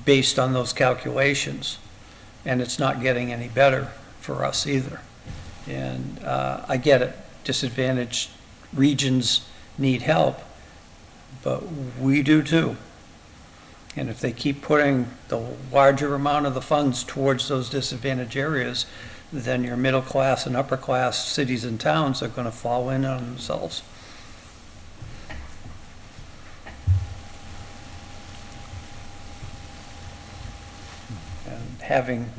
based on those calculations, and it's not getting any better for us either. And I get it, disadvantaged regions need help, but we do too. And if they keep putting the larger amount of the funds towards those disadvantaged areas, then your middle class and upper class cities and towns are going to fall in on themselves. And having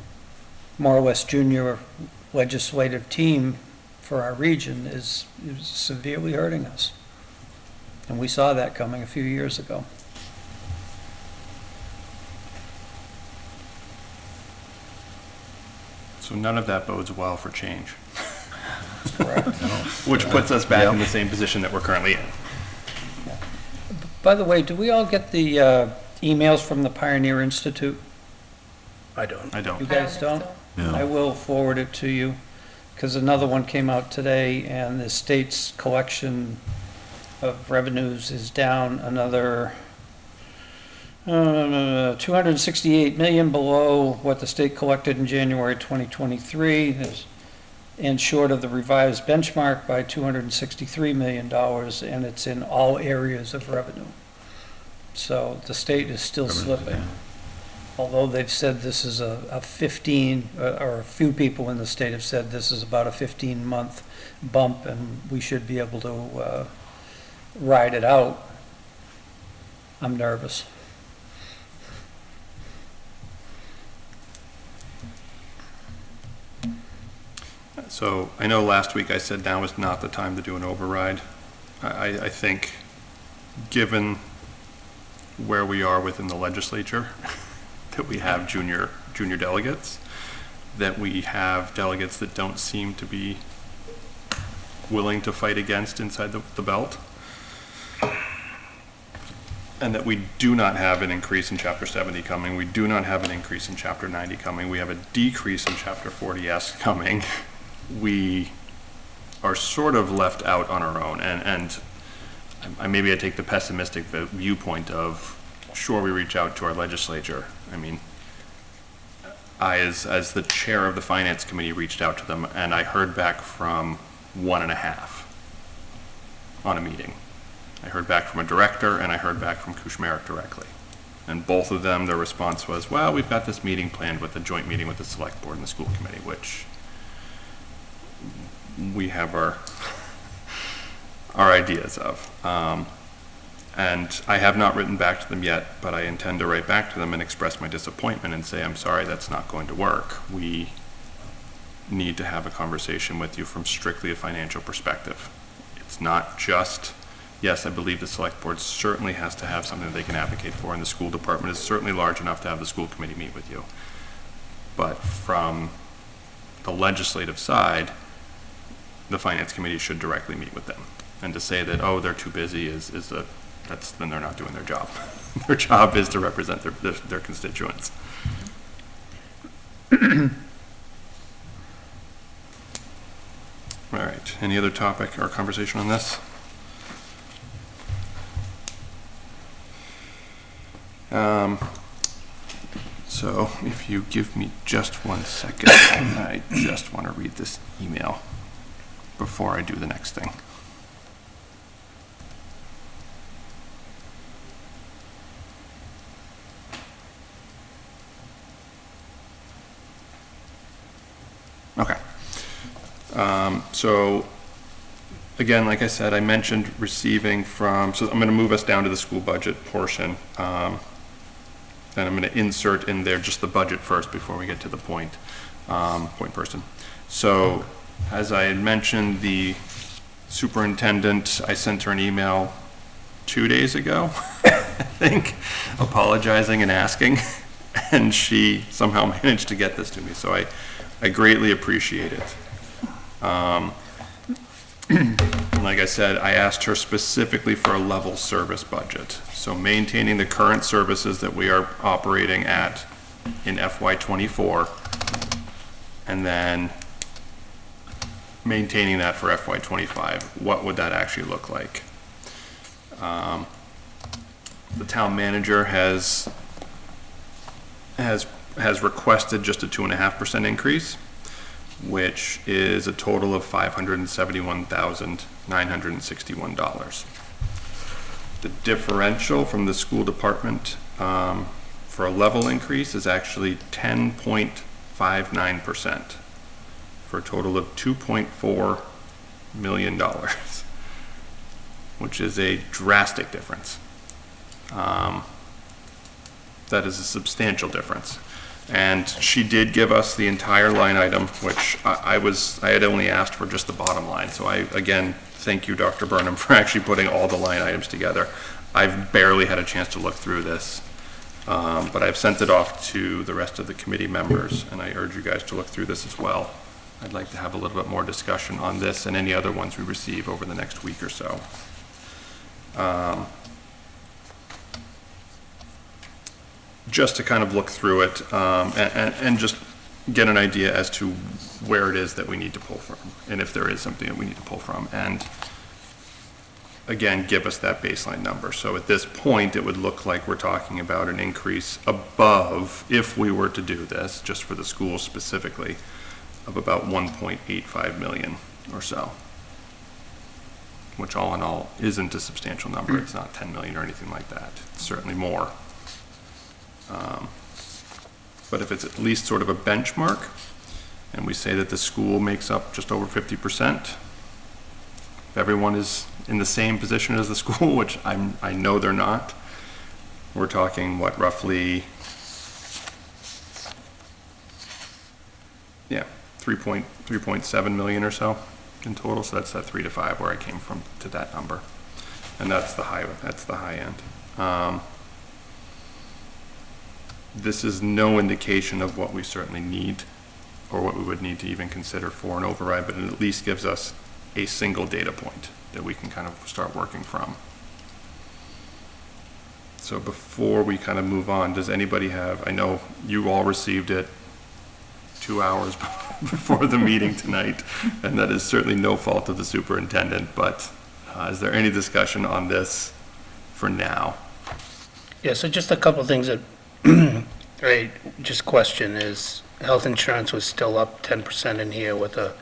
more or less junior legislative team for our region is severely hurting us. And we saw that coming a few years ago. So none of that bodes well for change, Correct. which puts us back in the same position that we're currently in. By the way, do we all get the emails from the Pioneer Institute? I don't. I You don't. guys don't? I will forward it to you, because another one came out today, and the state's collection of revenues is down another 268 million below what the state collected in January 2023, and short of the revised benchmark by $263 million, and it's in all areas of revenue. So the state is still slipping. Although they've said this is a 15, or a few people in the state have said this is about a 15-month bump, and we should be able to ride it out. I'm nervous. So I know last week I said now is not the time to do an override. I think, given where we are within the legislature, that we have junior delegates, that we have delegates that don't seem to be willing to fight against inside the belt, and that we do not have an increase in Chapter 70 coming, we do not have an increase in Chapter 90 coming, we have a decrease in Chapter 40S coming. We are sort of left out on our own, and maybe I take the pessimistic viewpoint of, sure, we reach out to our legislature. I mean, I, as the chair of the Finance Committee, reached out to them, and I heard back from 1.5 on a meeting. I heard back from a director, and I heard back from Kuchmarek directly. And both of them, their response was, well, we've got this meeting planned with a joint meeting with the Select Board and the School Committee, which we have our ideas of. And I have not written back to them yet, but I intend to write back to them and express my disappointment and say, I'm sorry, that's not going to work. We need to have a conversation with you from strictly a financial perspective. It's not just, yes, I believe the Select Board certainly has to have something that they can advocate for, and the school department is certainly large enough to have the school committee meet with you. But from the legislative side, the Finance Committee should directly meet with them. And to say that, oh, they're too busy then they're not doing their job. Their job is to represent their constituents. All right, any other topic or conversation on this? So if you give me just 1 second, I just want to read this email before I do the next thing. So, again, like I said, I mentioned receiving from, so I'm going to move us down to the school budget portion. Then I'm going to insert in there just the budget first before we get to the point person. So, as I had mentioned, the superintendent, I sent her an email 2 days ago, I think, apologizing and asking, and she somehow managed to get this to me, so I greatly appreciate it. Like I said, I asked her specifically for a level service budget, so maintaining the current services that we are operating at in FY '24, and then maintaining that for FY '25. What would that actually look like? The town manager has requested just a 2.5% increase, which is a total of $571,961. The differential from the school department for a level increase is actually 10.59%, for a total of $2.4 million, which is a drastic difference. That is a substantial difference. And she did give us the entire line item, which I had only asked for just the bottom line. So again, thank you, Dr. Burnham, for actually putting all the line items together. I've barely had a chance to look through this, but I've sent it off to the rest of the committee members, and I urge you guys to look through this as well. I'd like to have a little bit more discussion on this and any other ones we receive over the next week or so. Just to kind of look through it and just get an idea as to where it is that we need to pull from, and if there is something that we need to pull from, and again, give us that baseline number. So at this point, it would look like we're talking about an increase above, if we were to do this, just for the schools specifically, of about 1.85 million or so, which all in all isn't a substantial number. It's not 10 million or anything like that. It's certainly more. But if it's at least sort of a benchmark, and we say that the school makes up just over 50%, if everyone is in the same position as the school, which I know they're not, we're talking, what, roughly, yeah, 3.7 million or so in total. So that's that 3 to 5 where I came from to that number, and that's the high end. This is no indication of what we certainly need, or what we would need to even consider for an override, but it at least gives us a single data point that we can kind of start working from. So before we kind of move on, does anybody have, I know you all received it 2 hours before the meeting tonight, and that is certainly no fault of the superintendent, but is there any discussion on this for now? Yeah, so just a couple of things that I just question is, health insurance was still up 10% in here with a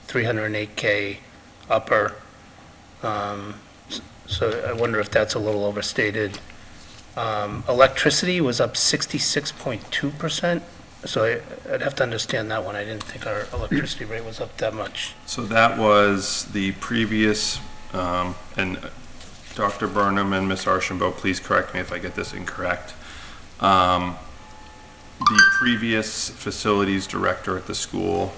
308K upper. So I wonder if that's a little overstated. Electricity was up 66.2%. So I'd have to understand that one. I didn't think our electricity rate was up that much. So that was the previous, and Dr. Burnham and Ms. Archambault, please correct me if I get this incorrect. The previous facilities director at the school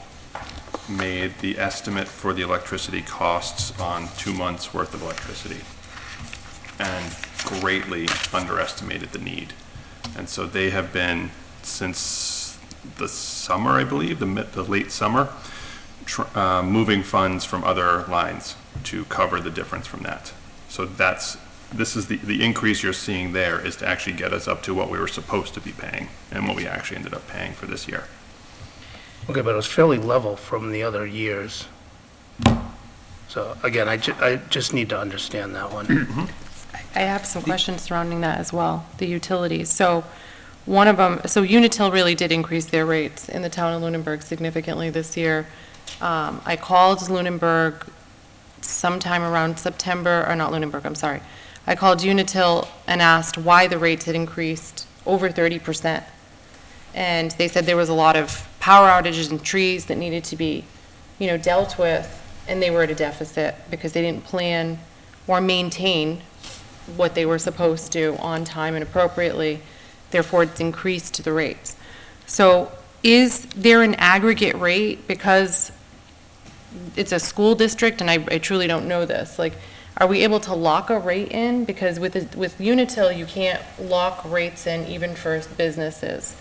made the estimate for the electricity costs on 2 months' worth of electricity and greatly underestimated the need. And so they have been, since the summer, I believe, the late summer, moving funds from other lines to cover the difference from that. So this is the increase you're seeing there is to actually get us up to what we were supposed to be paying and what we actually ended up paying for this year. Okay, but it was fairly level from the other years. So again, I just need to understand that one. I have some questions surrounding that as well, the utilities. So one of them, so Unitil really did increase their rates in the town of Lunenburg significantly this year. I called Lunenburg sometime around September, or not Lunenburg, I'm sorry. I called Unitil and asked why the rates had increased over 30%. And they said there was a lot of power outages and trees that needed to be dealt with, and they were at a deficit because they didn't plan or maintain what they were supposed to on time and appropriately, therefore it's increased the rates. So is there an aggregate rate, because it's a school district, and I truly don't know this, like, are we able to lock a rate in? Because with Unitil, you can't lock rates in even for businesses.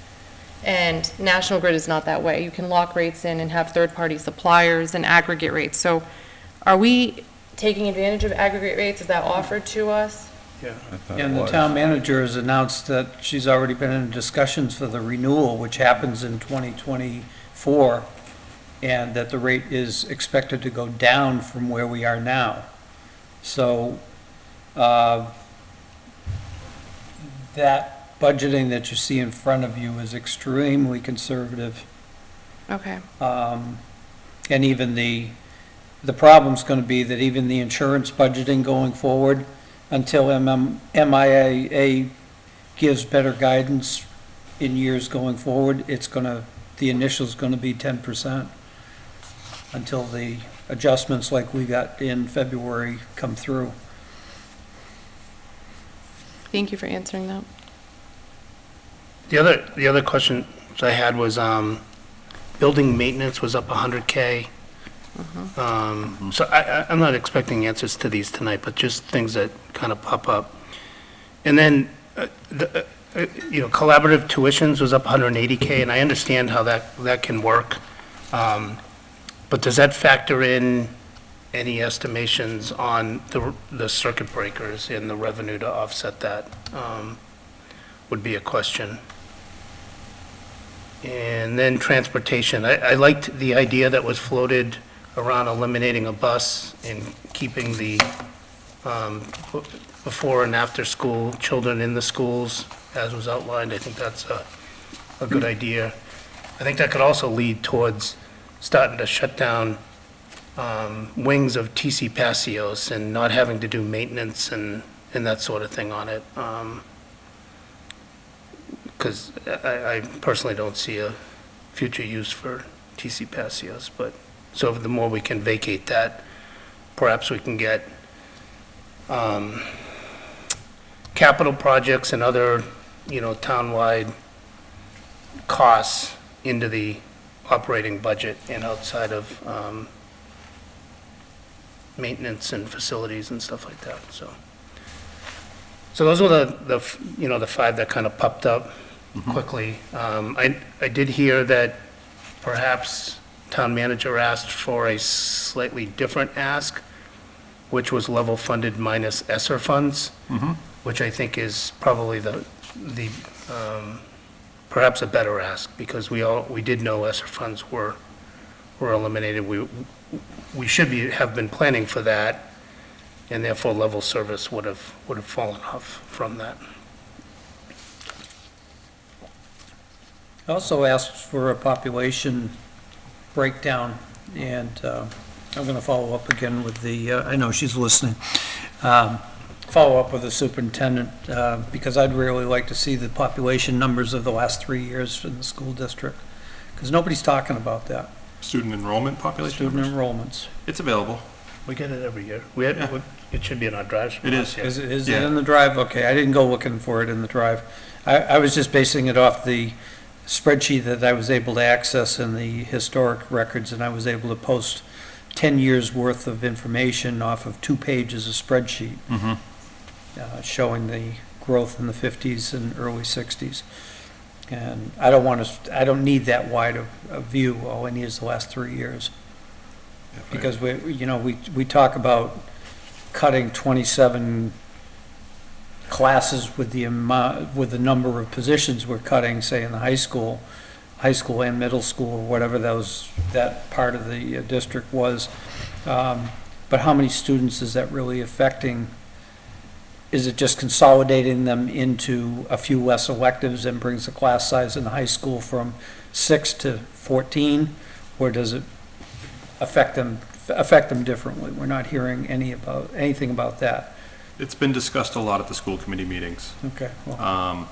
And National Grid is not that way. You can lock rates in and have third-party suppliers and aggregate rates. So are we taking advantage of aggregate rates? Is that offered to us? Yeah. And the town manager has announced that she's already been in discussions for the renewal, which happens in 2024, and that the rate is expected to go down from where we are now. So, that budgeting that you see in front of you is extremely conservative. Okay. And even the problem's gonna be that even the insurance budgeting going forward, until MIA gives better guidance in years going forward, the initial's gonna be 10%, until the adjustments like we got in February come through. Thank you for answering that. The other question I had was, building maintenance was up 100K. So I'm not expecting answers to these tonight, but just things that kind of pop up. And then, collaborative tuitions was up 180K, and I understand how that can work. But does that factor in any estimations on the circuit breakers and the revenue to offset that? Would be a question. And then transportation. I liked the idea that was floated around eliminating a bus and keeping the before and after school children in the schools, as was outlined. I think that's a good idea. I think that could also lead towards starting to shut down wings of TC Passios and not having to do maintenance and that sort of thing on it. Because I personally don't see a future use for TC Passios, but, so the more we can vacate that, perhaps we can get capital projects and other, townwide costs into the operating budget and outside of maintenance and facilities and stuff like that, so. So those were the five that kind of popped up quickly. I did hear that perhaps town manager asked for a slightly different ask, which was level funded minus ESSER funds, which I think is probably the perhaps a better ask, because we did know ESSER funds were eliminated. We should have been planning for that, and therefore level service would have fallen off from that. I also asked for a population breakdown, and I'm going to follow up again with I know she's listening, follow up with the superintendent, because I'd really like to see the population numbers of the last 3 years in the school district, because nobody's talking about that. Student enrollment population Student numbers? enrollments. It's available. We get it every year. Yeah. It should be in our drives. It is. Is it Yeah. in the drive? Okay, I didn't go looking for it in the drive. I was just basing it off the spreadsheet that I was able to access in the historic records, and I was able to post 10 years' worth of information off of 2 pages of spreadsheet, showing the growth in the 50s and early 60s. And I don't need that wide of a view. All I need is the last 3 years. Because we talk about cutting 27 classes with the number of positions we're cutting, say in the high school and middle school, or whatever that part of the district was. But how many students is that really affecting? Is it just consolidating them into a few less electives and brings the class size in the high school from 6 to 14? Or does it affect them differently? We're not hearing anything about that. It's been discussed a lot at the school committee meetings. Okay. Well,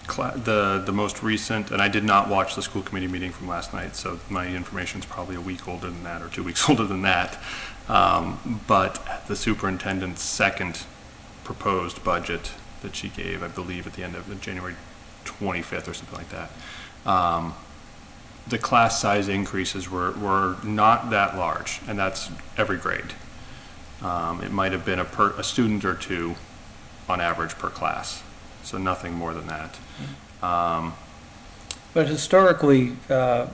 the most recent, and I did not watch the school committee meeting from last night, so my information's probably a week older than that, or 2 weeks older than that. But the superintendent's second proposed budget that she gave, I believe, at the end of January 25th or something like that, the class size increases were not that large, and that's every grade. It might have been a student or two on average per class, so nothing more than that. But historically, the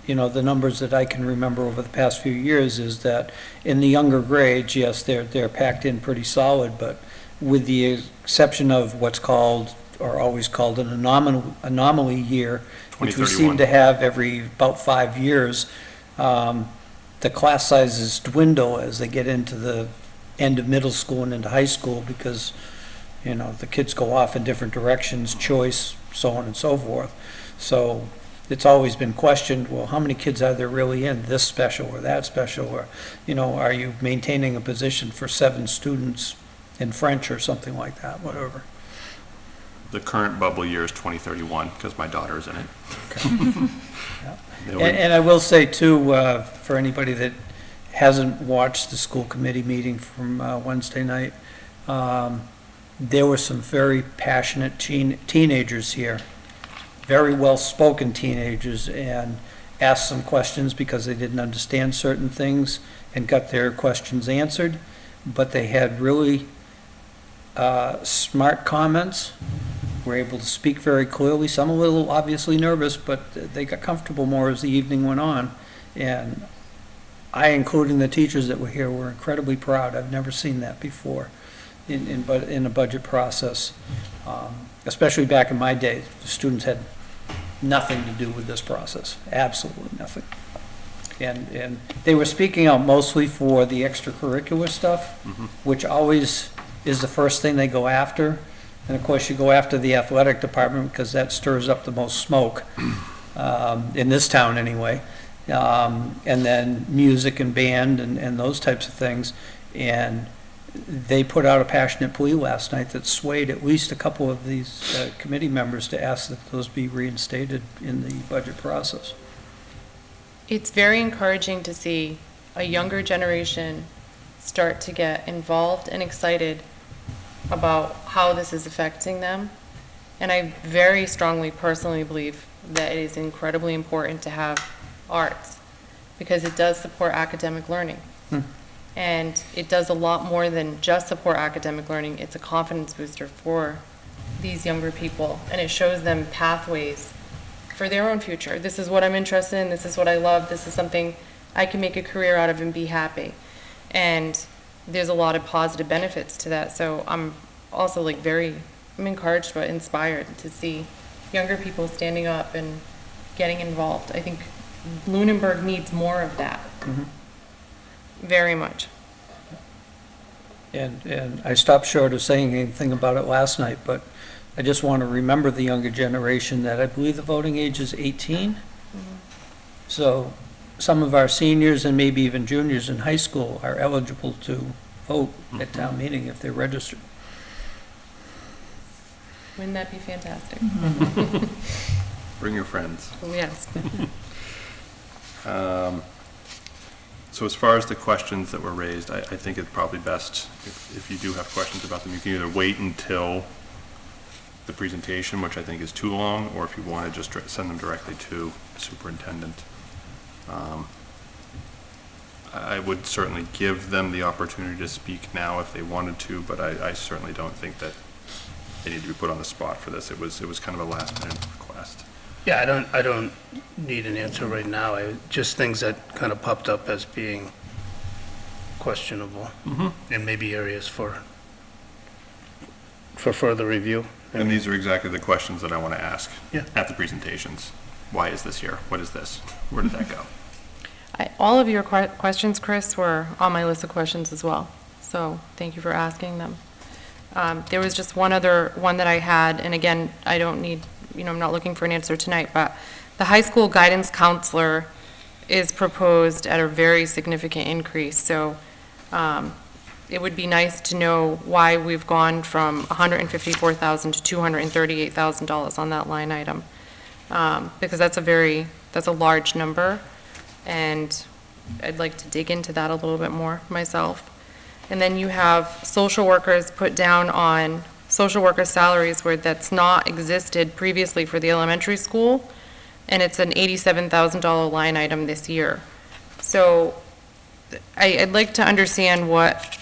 numbers that I can remember over the past few years is that in the younger grades, yes, they're packed in pretty solid, but with the exception of what's called, or always called, an anomaly year, which we seem 2031. to have every about 5 years, the class sizes dwindle as they get into the end of middle school and into high school because, the kids go off in different directions, choice, so on and so forth. So it's always been questioned, well, how many kids are there really in this special or that special? Or, are you maintaining a position for 7 students in French or something like that, whatever. The current bubble year is 2031, because my daughter's in it. And I will say too, for anybody that hasn't watched the school committee meeting from Wednesday night, there were some very passionate teenagers here, very well-spoken teenagers, and asked some questions because they didn't understand certain things and got their questions answered, but they had really smart comments, were able to speak very clearly, some a little obviously nervous, but they got comfortable more as the evening went on. And I, including the teachers that were here, were incredibly proud. I've never seen that before in a budget process. Especially back in my day, the students had nothing to do with this process, absolutely nothing. And they were speaking out mostly for the extracurricular stuff, which always is the first thing they go after. And of course, you go after the athletic department because that stirs up the most smoke, in this town anyway. And then music and band and those types of things. And they put out a passionate plea last night that swayed at least a couple of these committee members to ask that those be reinstated in the budget process. It's very encouraging to see a younger generation start to get involved and excited about how this is affecting them. And I very strongly personally believe that it is incredibly important to have arts because it does support academic learning. And it does a lot more than just support academic learning. It's a confidence booster for these younger people, and it shows them pathways for their own future. This is what I'm interested in, this is what I love, this is something I can make a career out of and be happy. And there's a lot of positive benefits to that. So I'm also I'm encouraged but inspired to see younger people standing up and getting involved. I think Lunenburg needs more of that. Very much. And I stopped short of saying anything about it last night, but I just want to remember the younger generation that I believe the voting age is 18. So some of our seniors and maybe even juniors in high school are eligible to vote at town meeting if they're registered. Wouldn't that be fantastic? Bring your friends. Yes. So as far as the questions that were raised, I think it's probably best, if you do have questions about them, you can either wait until the presentation, which I think is too long, or if you want to just send them directly to the superintendent. I would certainly give them the opportunity to speak now if they wanted to, but I certainly don't think that they need to be put on the spot for this. It was kind of a last-minute request. Yeah, I don't need an answer right now. Just things that kind of popped up as being questionable and maybe areas for further review. And these are exactly the questions that I want to ask Yeah. at the presentations. Why is this here? What is this? Where did that go? All of your questions, Chris, were on my list of questions as well. So thank you for asking them. There was just one other one that I had, and again, I don't need, I'm not looking for an answer tonight, but the high school guidance counselor is proposed at a very significant increase. So it would be nice to know why we've gone from $154,000 to $238,000 on that line item. Because that's a large number, and I'd like to dig into that a little bit more myself. And then you have social workers put down on social worker salaries where that's not existed previously for the elementary school, and it's an $87,000 line item this year. So I'd like to understand what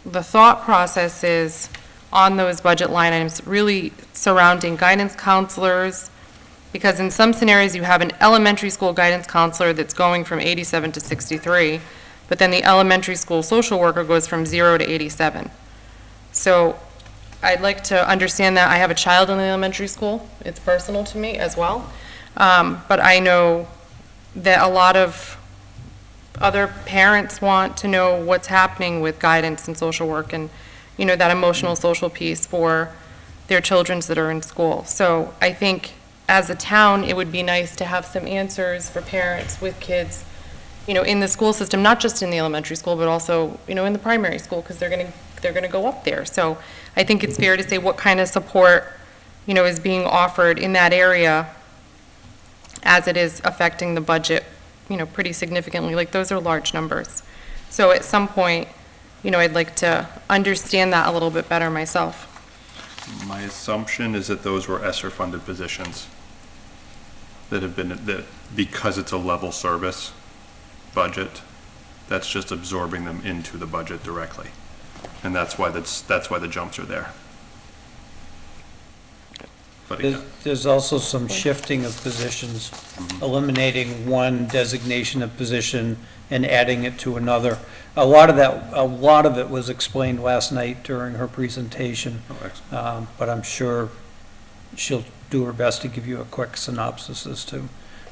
the thought process is on those budget line items, really surrounding guidance counselors, because in some scenarios, you have an elementary school guidance counselor that's going from 87 to 63, but then the elementary school social worker goes from 0 to 87. So I'd like to understand that. I have a child in the elementary school. It's personal to me as well. But I know that a lot of other parents want to know what's happening with guidance and social work and, you know, that emotional social piece for their children that are in school. So I think as a town, it would be nice to have some answers for parents with kids, you know, in the school system, not just in the elementary school, but also, you know, in the primary school, because they're gonna go up there. So I think it's fair to say what kind of support, you know, is being offered in that area as it is affecting the budget, you know, pretty significantly. Like, those are large numbers. So at some point, you know, I'd like to understand that a little bit better myself. My assumption is that those were ESSER-funded positions that have been, that because it's a level service budget, that's just absorbing them into the budget directly. And that's why the jumps are there. But again, There's also some shifting of positions, eliminating one designation of position and adding it to another. A lot of it was explained last night during her presentation, but I'm sure she'll do her best to give you a quick synopsis as to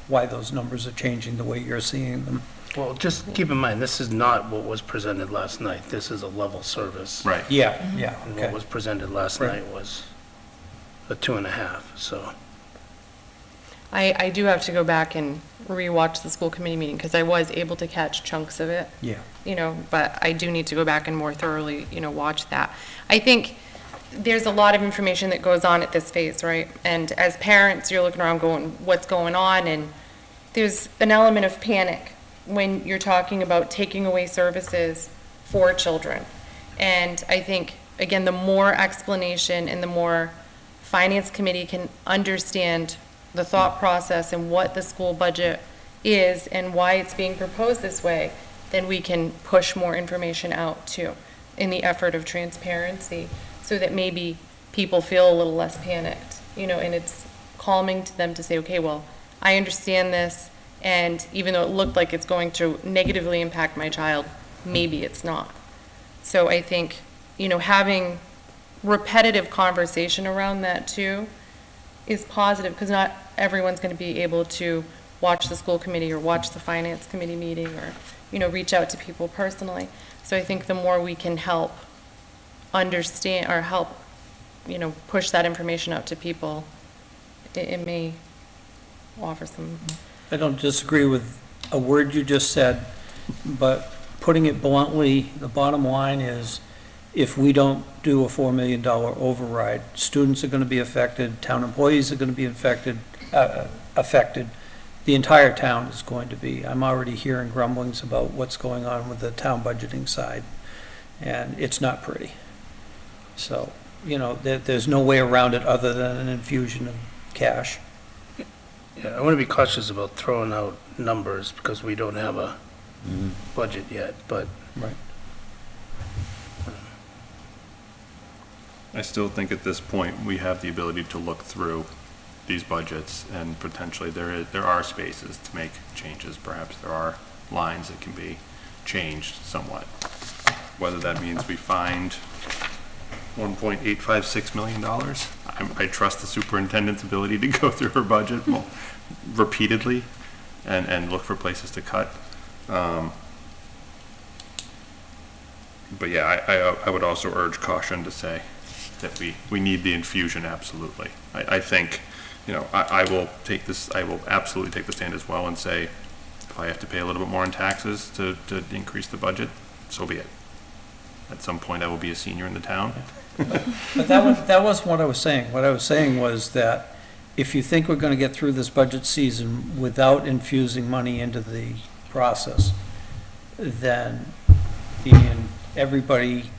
why those numbers are changing the way you're seeing them. Well, just keep in mind, this is not what was presented last night. This is a level service. right. Yeah, And what okay. was presented last Right. night was a 2.5, so. I do have to go back and rewatch the school committee meeting, because I was able to catch chunks of it. Yeah. You know, but I do need to go back and more thoroughly, you know, watch that. I think there's a lot of information that goes on at this phase, right? And as parents, you're looking around going, what's going on? And there's an element of panic when you're talking about taking away services for children. And I think, again, the more explanation and the more finance committee can understand the thought process and what the school budget is and why it's being proposed this way, then we can push more information out too, in the effort of transparency, so that maybe people feel a little less panicked, you know, and it's calming to them to say, okay, well, I understand this, and even though it looked like it's going to negatively impact my child, maybe it's not. So I think, you know, having repetitive conversation around that too is positive, because not everyone's going to be able to watch the school committee or watch the finance committee meeting or, you know, reach out to people personally. So I think the more we can help understand or help, you know, push that information out to people, it may offer some. I don't disagree with a word you just said, but putting it bluntly, the bottom line is, if we don't do a $4 million override, students are going to be affected, town employees are going to be affected. The entire town is going to be. I'm already hearing grumblings about what's going on with the town budgeting side, and it's not pretty. So, you know, there's no way around it other than an infusion of cash. Yeah, I want to be cautious about throwing out numbers because we don't have a budget yet, but Right. I still think at this point, we have the ability to look through these budgets, and potentially there are spaces to make changes. Perhaps there are lines that can be changed somewhat. Whether that means we find $1.856 million. I trust the superintendent's ability to go through her budget repeatedly and look for places to cut. But yeah, I would also urge caution to say that we need the infusion, absolutely. I think, you know, I will absolutely take the stand as well and say, if I have to pay a little bit more in taxes to increase the budget, so be it. at some point I will be a senior in the town. But that wasn't what I was saying. What I was saying was that if you think we're gonna get through this budget season without infusing money into the process, then everybody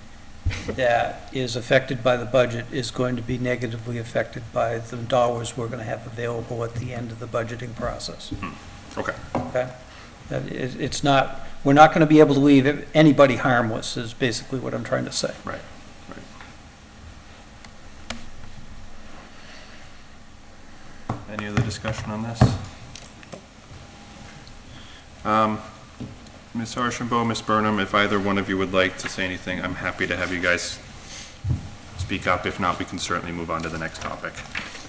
that is affected by the budget is going to be negatively affected by the dollars we're gonna have available at the end of the budgeting process, Okay. okay? It's not, we're not gonna be able to leave anybody harmless, is basically what I'm trying to say. Right, right. Any other discussion on this? Ms. Archambault, Ms. Burnham, if either one of you would like to say anything, I'm happy to have you guys speak up. If not, we can certainly move on to the next topic.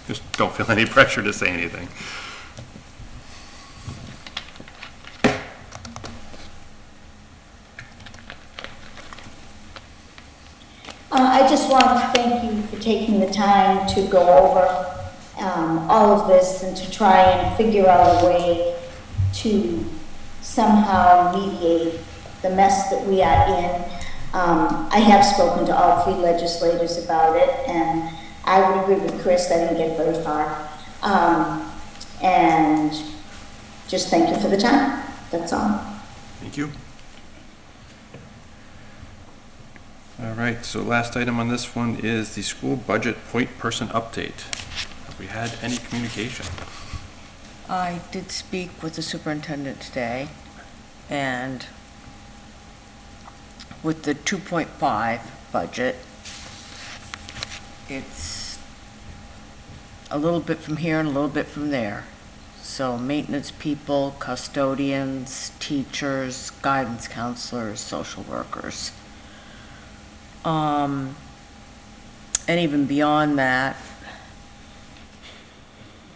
Just don't feel any pressure to say anything. I just want to thank you for taking the time to go over all of this and to try and figure out a way to somehow mediate the mess that we are in. I have spoken to all three legislators about it, and I would agree with Chris, I didn't get very far. And just thank you for the time, that's all. Thank you. All right, so last item on this one is the school budget point person update. Have we had any communication? I did speak with the superintendent today, and with the 2.5 budget, it's a little bit from here and a little bit from there. So maintenance people, custodians, teachers, guidance counselors, social workers. And even beyond that,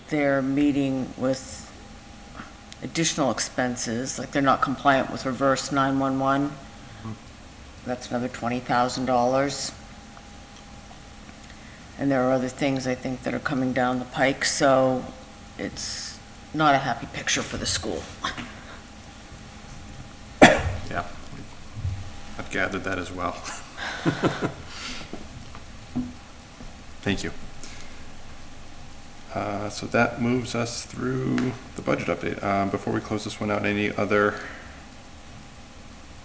they're meeting with additional expenses, like they're not compliant with reverse 911. That's another $20,000. And there are other things, I think, that are coming down the pike, so it's not a happy picture for the school. Yeah, I've gathered that as well. Thank you. So that moves us through the budget update. Before we close this one out, any other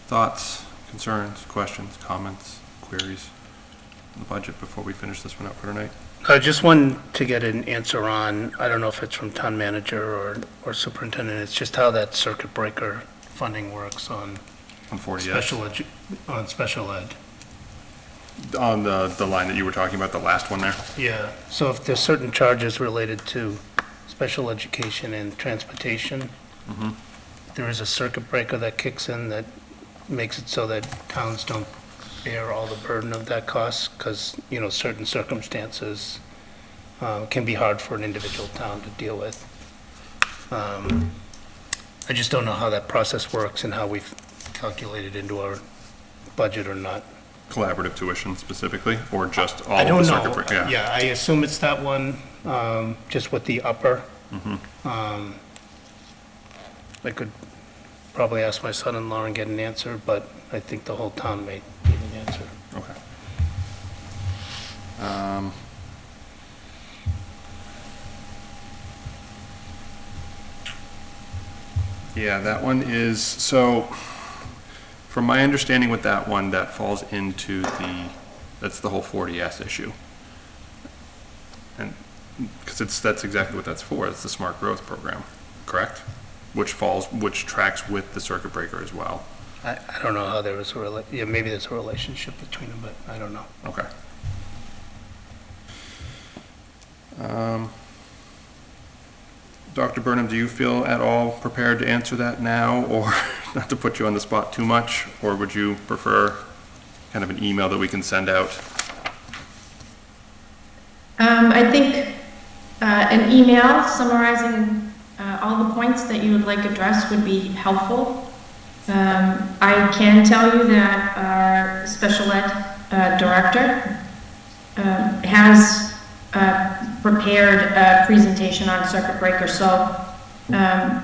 thoughts, concerns, questions, comments, queries on the budget before we finish this one out for tonight? Just one to get an answer on, I don't know if it's from town manager or superintendent, it's just how that circuit breaker funding works on On 40S? special ed. On the line that you were talking about, the last one there? Yeah, so if there's certain charges related to special education and transportation, there is a circuit breaker that kicks in that makes it so that towns don't bear all the burden of that cost, because, certain circumstances can be hard for an individual town to deal with. I just don't know how that process works and how we've calculated into our budget or not. Collaborative tuition specifically, or just all I of don't the know. circuit breaker? Yeah, I assume it's that one, just with the upper. I could probably ask my son-in-law and get an answer, but I think the whole town may need an answer. Okay. Yeah, that one is, so, from my understanding with that one, that falls into that's the whole 40S issue. And, because that's exactly what that's for, it's the Smart Growth Program, correct? Which tracks with the circuit breaker as well. I don't know how there is maybe there's a relationship between them, but I don't know. Okay. Dr. Burnham, do you feel at all prepared to answer that now, or not to put you on the spot too much, or would you prefer kind of an email that we can send out? I think an email summarizing all the points that you would like addressed would be helpful. I can tell you that our special ed director has prepared a presentation on circuit breaker, so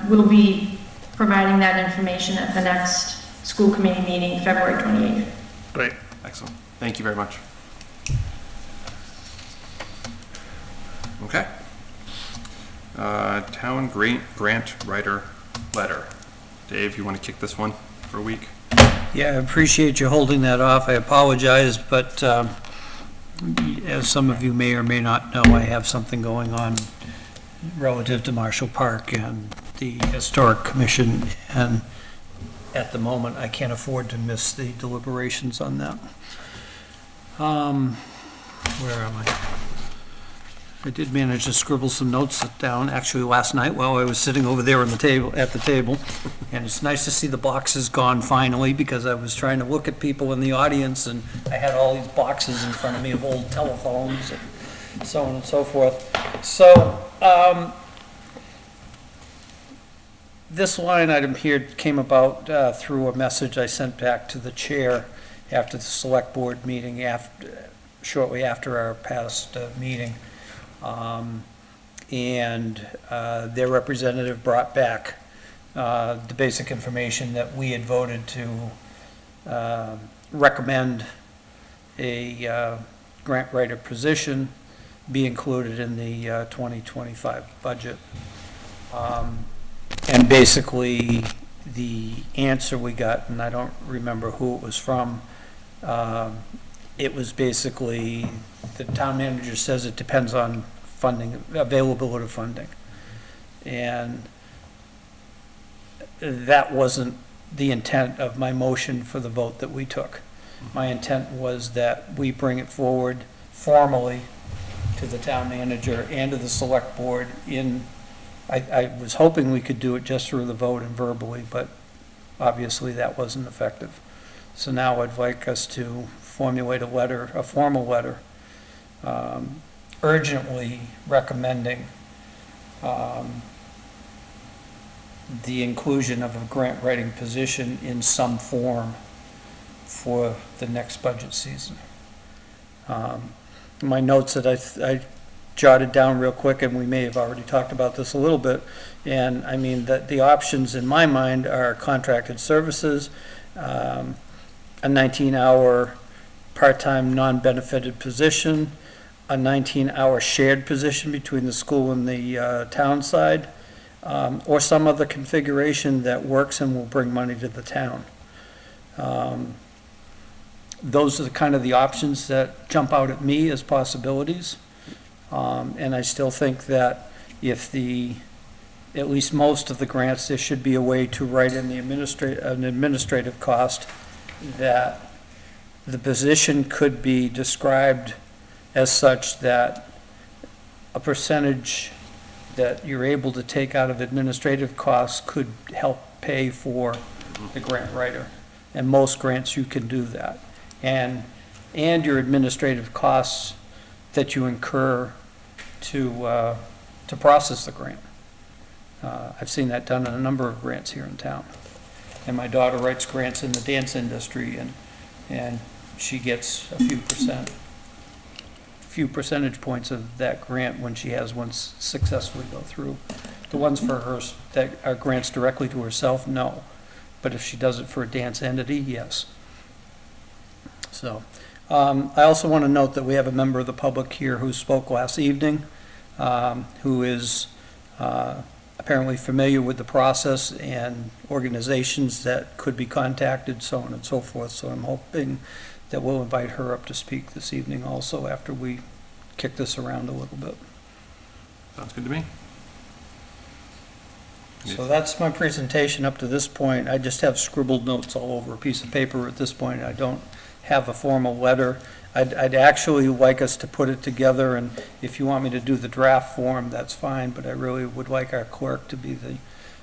we'll be providing that information at the next school committee meeting, February 28th. Great, Excellent. Thank you very much. Okay. Town grant writer letter. Dave, you want to kick this one for a week? Yeah, I appreciate you holding that off. I apologize, but as some of you may or may not know, I have something going on relative to Marshall Park and the Historic Commission, and at the moment, I can't afford to miss the deliberations on that. Where am I? I did manage to scribble some notes down, actually last night while I was sitting over there on the table, at the table. And it's nice to see the boxes gone finally, because I was trying to look at people in the audience and I had all these boxes in front of me of old telephones and so on and so forth. So, this line item here came about through a message I sent back to the chair after the select board meeting, shortly after our past meeting. And their representative brought back the basic information that we had voted to recommend a grant writer position be included in the 2025 budget. And basically, the answer we got, and I don't remember who it was from, it was basically, the town manager says it depends on funding, availability of funding. And that wasn't the intent of my motion for the vote that we took. My intent was that we bring it forward formally to the town manager and to the select board in, I was hoping we could do it just through the vote and verbally, but obviously that wasn't effective. So now I'd like us to formulate a letter, a formal letter, urgently recommending the inclusion of a grant writing position in some form for the next budget season. My notes that I jotted down real quick, and we may have already talked about this a little bit, and I mean that the options in my mind are contracted services, a 19-hour part-time non-benefited position, a 19-hour shared position between the school and the town side, or some other configuration that works and will bring money to the town. Those are the kind of the options that jump out at me as possibilities. And I still think that if at least most of the grants, there should be a way to write in the an administrative cost that the position could be described as such that a percentage that you're able to take out of administrative costs could help pay for the grant writer. And most grants you can do that. And your administrative costs that you incur to process the grant. I've seen that done in a number of grants here in town. And my daughter writes grants in the dance industry, and she gets a few percentage points of that grant when she has one successfully go through. The ones for her that are grants directly to herself, no. But if she does it for a dance entity, yes. So, I also want to note that we have a member of the public here who spoke last evening, who is apparently familiar with the process and organizations that could be contacted, so on and so forth. So I'm hoping that we'll invite her up to speak this evening also after we kick this around a little bit. Sounds good to me. So that's my presentation up to this point. I just have scribbled notes all over a piece of paper at this point. I don't have a formal letter. I'd actually like us to put it together, and if you want me to do the draft form, that's fine, but I really would like our clerk to be the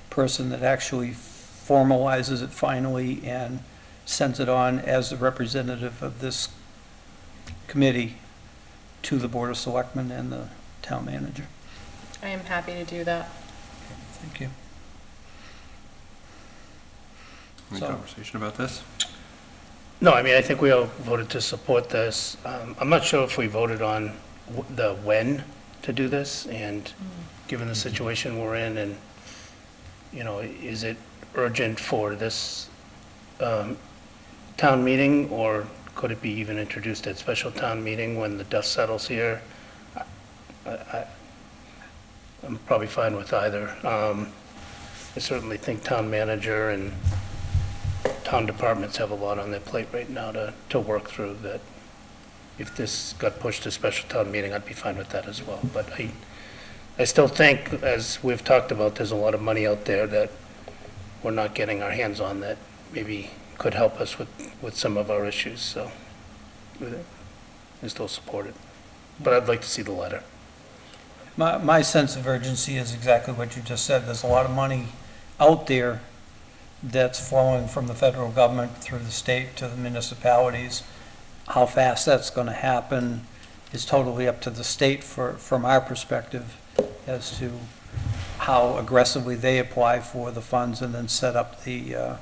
person that actually formalizes it finally and sends it on as the representative of this committee to the Board of Selectmen and the town manager. I am happy to do that. Thank you. Any So- conversation about this? No, I mean, I think we all voted to support this. I'm not sure if we voted on the when to do this, and given the situation we're in, and, you know, is it urgent for this town meeting, or could it be even introduced at special town meeting when the dust settles here? I'm probably fine with either. I certainly think town manager and town departments have a lot on their plate right now to work through, that if this got pushed to special town meeting, I'd be fine with that as well. But I still think, as we've talked about, there's a lot of money out there that we're not getting our hands on that maybe could help us with some of our issues, so I still support it. But I'd like to see the letter. My sense of urgency is exactly what you just said. There's a lot of money out there that's flowing from the federal government through the state to the municipalities. How fast that's going to happen is totally up to the state from our perspective as to how aggressively they apply for the funds and then set up the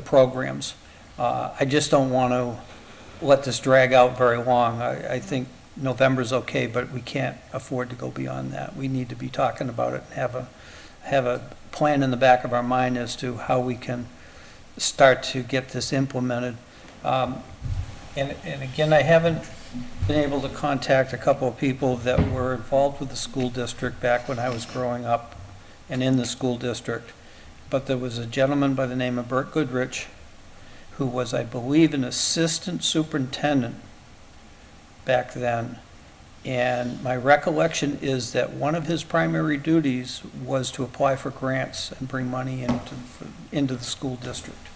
programs. I just don't want to let this drag out very long. I think November's okay, but we can't afford to go beyond that. We need to be talking about it and have a plan in the back of our mind as to how we can start to get this implemented. And again, I haven't been able to contact a couple of people that were involved with the school district back when I was growing up and in the school district. But there was a gentleman by the name of Bert Goodrich, who was, I believe, an assistant superintendent back then. And my recollection is that one of his primary duties was to apply for grants and bring money into the school district.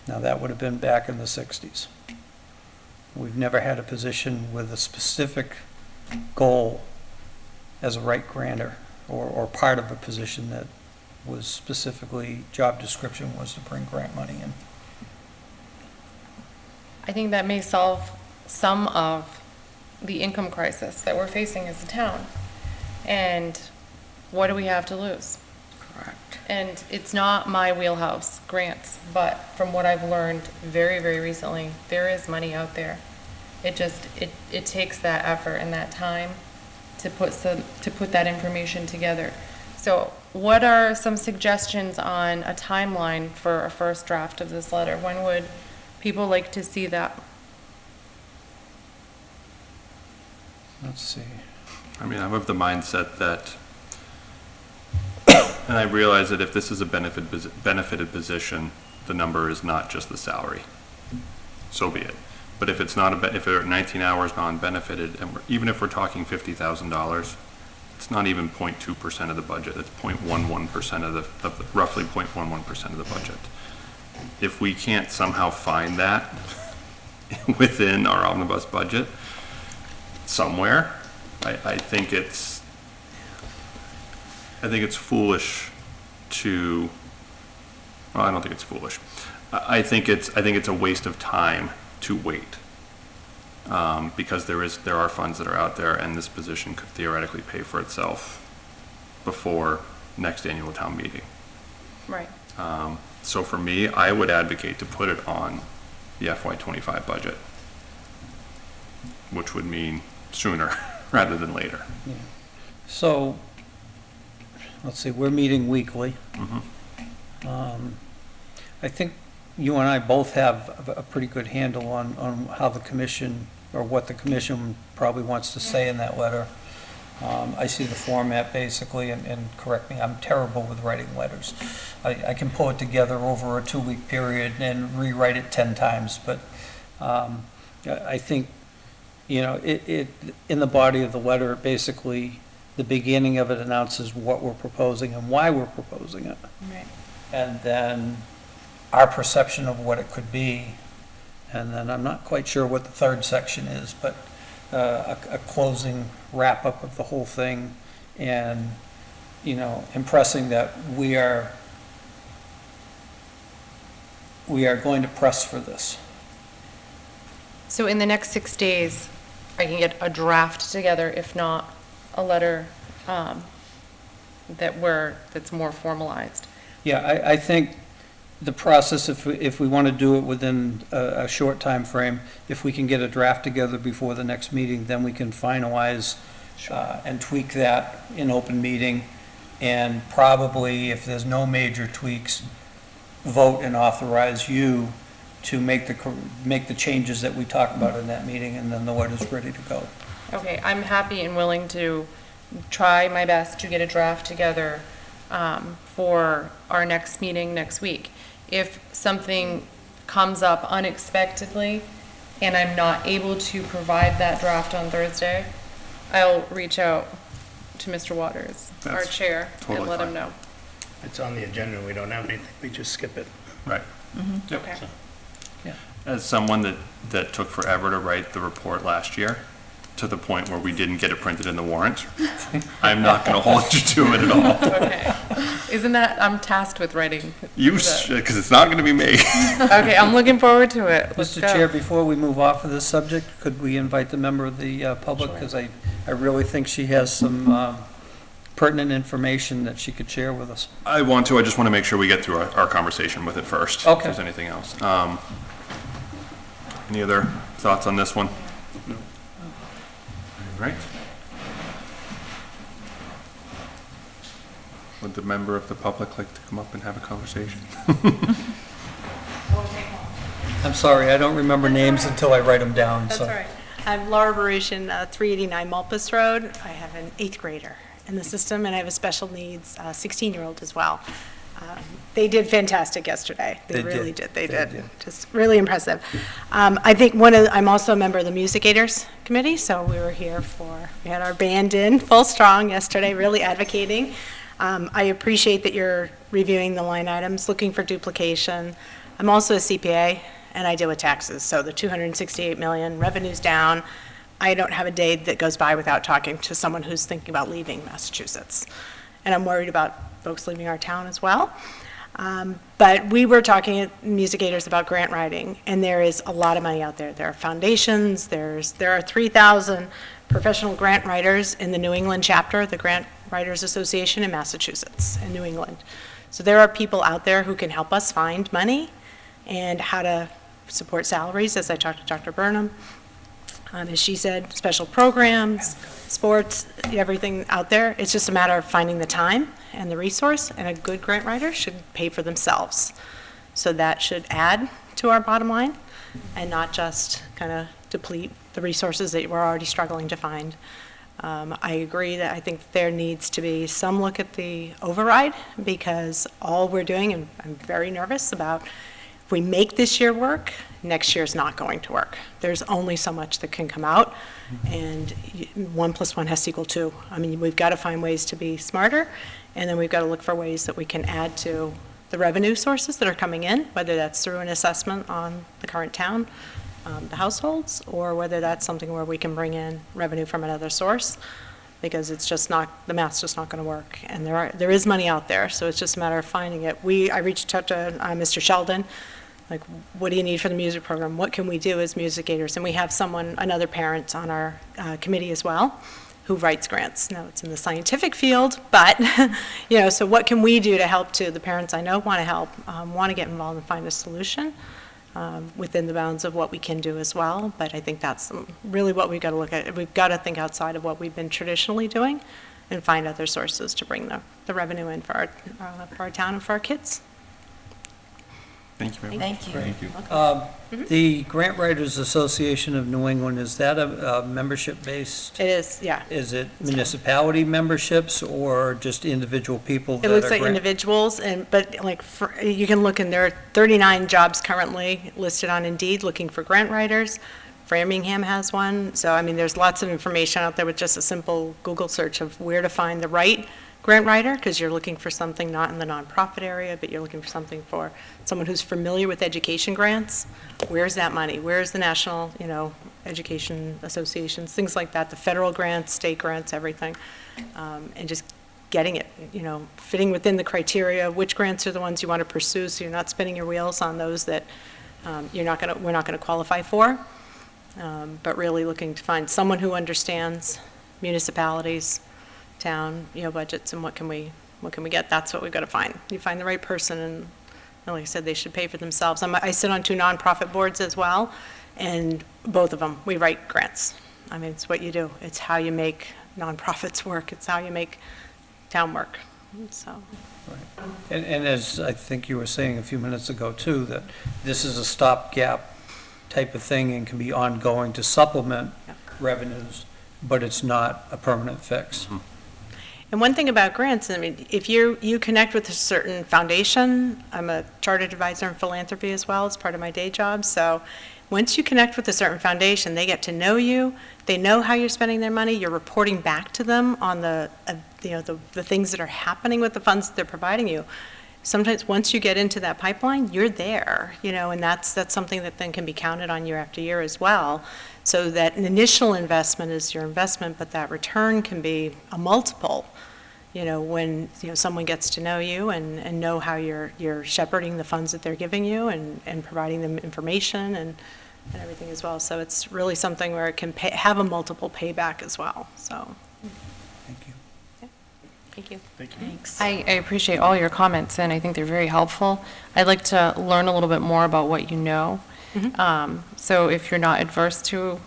Now, that would have been back in the 60s. We've never had a position with a specific goal as a right grantor or part of a position that was specifically, job description was to bring grant money in. I think that may solve some of the income crisis that we're facing as a town. And what do we have to lose? Correct. And it's not my wheelhouse, grants, but from what I've learned very, very recently, there is money out there. It just, it takes that effort and that time to put that information together. So what are some suggestions on a timeline for a first draft of this letter? When would people like to see that? Let's see. I mean, I'm of the mindset that, and I realize that if this is a benefited position, the number is not just the salary. So be it. But if it's not if there are 19 hours non-benefited, and even if we're talking $50,000, it's not even 0.2% of the budget. It's 0.11% of roughly 0.11% of the budget. If we can't somehow find that within our omnibus budget somewhere, I think it's foolish to. Well, I don't think it's foolish. I think it's a waste of time to wait, because there are funds that are out there, and this position could theoretically pay for itself before next annual town meeting. Right. So for me, I would advocate to put it on the FY25 budget, which would mean sooner rather than later. Yeah. So, let's see, we're meeting weekly. I think you and I both have a pretty good handle on how the commission, or what the commission probably wants to say in that letter. I see the format basically, and correct me, I'm terrible with writing letters. I can pull it together over a 2-week period and rewrite it 10 times, but I think, it in the body of the letter, basically, the beginning of it announces what we're proposing and why we're proposing it. Right. And then our perception of what it could be. And then I'm not quite sure what the third section is, but a closing wrap-up of the whole thing, and, impressing that we are going to press for this. So in the next 6 days, I can get a draft together, if not a letter that's more formalized. Yeah, I think the process, if we want to do it within a short time frame, if we can get a draft together before the next meeting, then we can finalize and tweak that in open meeting, and probably, if there's no major tweaks, vote and authorize you to make the changes that we talked about in that meeting, and then the letter's ready to go. Okay, I'm happy and willing to try my best to get a draft together for our next meeting next week. If something comes up unexpectedly and I'm not able to provide that draft on Thursday, I'll reach out to Mr. Waters, our That's chair, and totally let him fine. know. It's on the agenda, we don't have anything, we just skip it. Right. Yep. Okay. As someone that took forever to write the report last year, to the point where we didn't get it printed in the warrant, I'm not going to hold you to it at all. Okay. Isn't that, I'm tasked with writing. Because it's not going to be me. Okay, I'm looking forward to it. Let's Mr. go. Chair, before we move off of this subject, could we invite the member of the public? Because I really think she has some pertinent information that she could share with us. I just want to make sure we get through our conversation with it first. Okay. If there's anything else. Any other thoughts on this one? No. All right. Would the member of the public like to come up and have a conversation? I'm sorry, I don't remember names until I write them down, That's so. all right. I'm Laura Baruchin, 389 Malpas Road. I have an 8th grader in the system, and I have a special needs 16-year-old as well. They did fantastic yesterday. They really did. They did. Just really impressive. I think I'm also a member of the Music Aiders Committee, so we had our band in full strong yesterday, really advocating. I appreciate that you're reviewing the line items, looking for duplication. I'm also a CPA, and I deal with taxes, so the 268 million, revenue's down. I don't have a day that goes by without talking to someone who's thinking about leaving Massachusetts. And I'm worried about folks leaving our town as well. But we were talking at Music Aiders about grant writing, and there is a lot of money out there. There are foundations, there are 3,000 professional grant writers in the New England chapter, the Grant Writers Association in Massachusetts, in New England. So there are people out there who can help us find money and how to support salaries, as I talked to Dr. Burnham. As she said, special programs, sports, everything out there. It's just a matter of finding the time and the resource, and a good grant writer should pay for themselves. So that should add to our bottom line and not just kind of deplete the resources that we're already struggling to find. I agree that I think there needs to be some look at the override, because all we're doing, and I'm very nervous about, if we make this year work, next year's not going to work. There's only so much that can come out, and 1 + 1 has to equal 2. I mean, we've got to find ways to be smarter, and then we've got to look for ways that we can add to the revenue sources that are coming in, whether that's through an assessment on the current town, the households, or whether that's something where we can bring in revenue from another source, because it's just not, the math's just not going to work. And there is money out there, so it's just a matter of finding it. I reached out to Mr. Sheldon, like, what do you need for the music program? What can we do as music aiders? And we have another parent on our committee as well, who writes grants. Now, it's in the scientific field, but, so what can we do to help too? The parents I know want to help, want to get involved and find a solution within the bounds of what we can do as well. But I think that's really what we've got to look at. We've got to think outside of what we've been traditionally doing and find other sources to bring the revenue in for our town and for our kids. Thank you very much. Thank you. Thank you. The Grant Writers Association of New England, is that a membership-based? It is, yeah. Is it municipality memberships or just individual people that It are? looks like individuals, but like, you can look, and there are 39 jobs currently listed on Indeed looking for grant writers. Framingham has one. So, I mean, there's lots of information out there with just a simple Google search of where to find the right grant writer, because you're looking for something not in the nonprofit area, but you're looking for something for someone who's familiar with education grants. Where's that money? Where's the national, education associations, things like that, the federal grants, state grants, everything. And just getting it, fitting within the criteria, which grants are the ones you want to pursue, so you're not spinning your wheels on those that we're not going to qualify for. But really looking to find someone who understands municipalities, town, budgets, and what can we get. That's what we've got to find. You find the right person, and like I said, they should pay for themselves. I sit on 2 nonprofit boards as well, and both of them, we write grants. I mean, it's what you do. It's how you make nonprofits work. It's how you make town work. So. Right. And as I think you were saying a few minutes ago too, that this is a stopgap type of thing and can be ongoing to supplement revenues, but it's not a permanent fix. And one thing about grants, I mean, if you connect with a certain foundation, I'm a chartered advisor in philanthropy as well, as part of my day job, so once you connect with a certain foundation, they get to know you, they know how you're spending their money, you're reporting back to them on the things that are happening with the funds that they're providing you. Sometimes, once you get into that pipeline, you're there, and that's something that then can be counted on year after year as well. So that an initial investment is your investment, but that return can be a multiple, when, someone gets to know you and know how you're shepherding the funds that they're giving you and providing them information and everything as well. So it's really something where it can have a multiple payback as well, so. Thank you. Thank you. Thanks. I appreciate all your comments, and I think they're very helpful. I'd like to learn a little bit more about what you know. So if you're not adverse to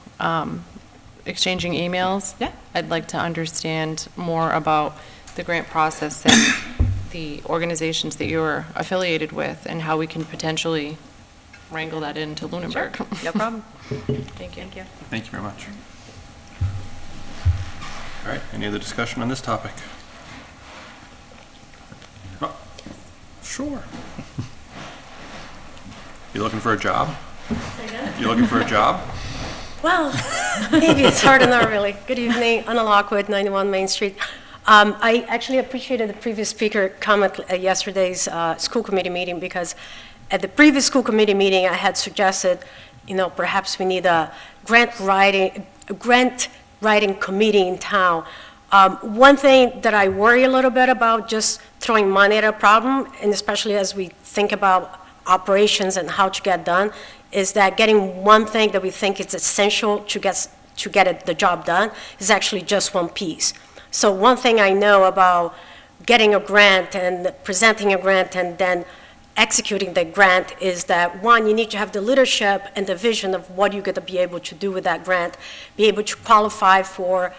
exchanging emails, Yeah. I'd like to understand more about the grant process and the organizations that you're affiliated with and how we can potentially wrangle that into Lunenburg. No problem. Thank you. Thank you. Thank you very much. All right, any other discussion on this topic? Oh, sure. You looking for a job? You looking for a job? Well, maybe it's hard to know, really. Good evening, Anna Lockwood, 91 Main Street. I actually appreciated the previous speaker comment at yesterday's school committee meeting, because at the previous school committee meeting, I had suggested, perhaps we need a grant writing committee in town. One thing that I worry a little bit about just throwing money at a problem, and especially as we think about operations and how to get done, is that getting one thing that we think is essential to get the job done is actually just one piece. So one thing I know about getting a grant and presenting a grant and then executing the grant is that, one, you need to have the leadership and the vision of what you're going to be able to do with that grant, be able to qualify for,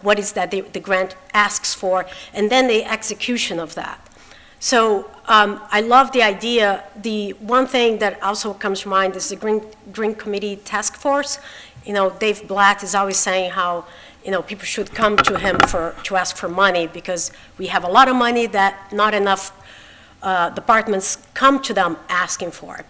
what is that the grant asks for, and then the execution of that. So I love the idea. The one thing that also comes to mind is the Green Committee Task Force. Dave Blatt is always saying how, people should come to him to ask for money, because we have a lot of money that not enough departments come to them asking for.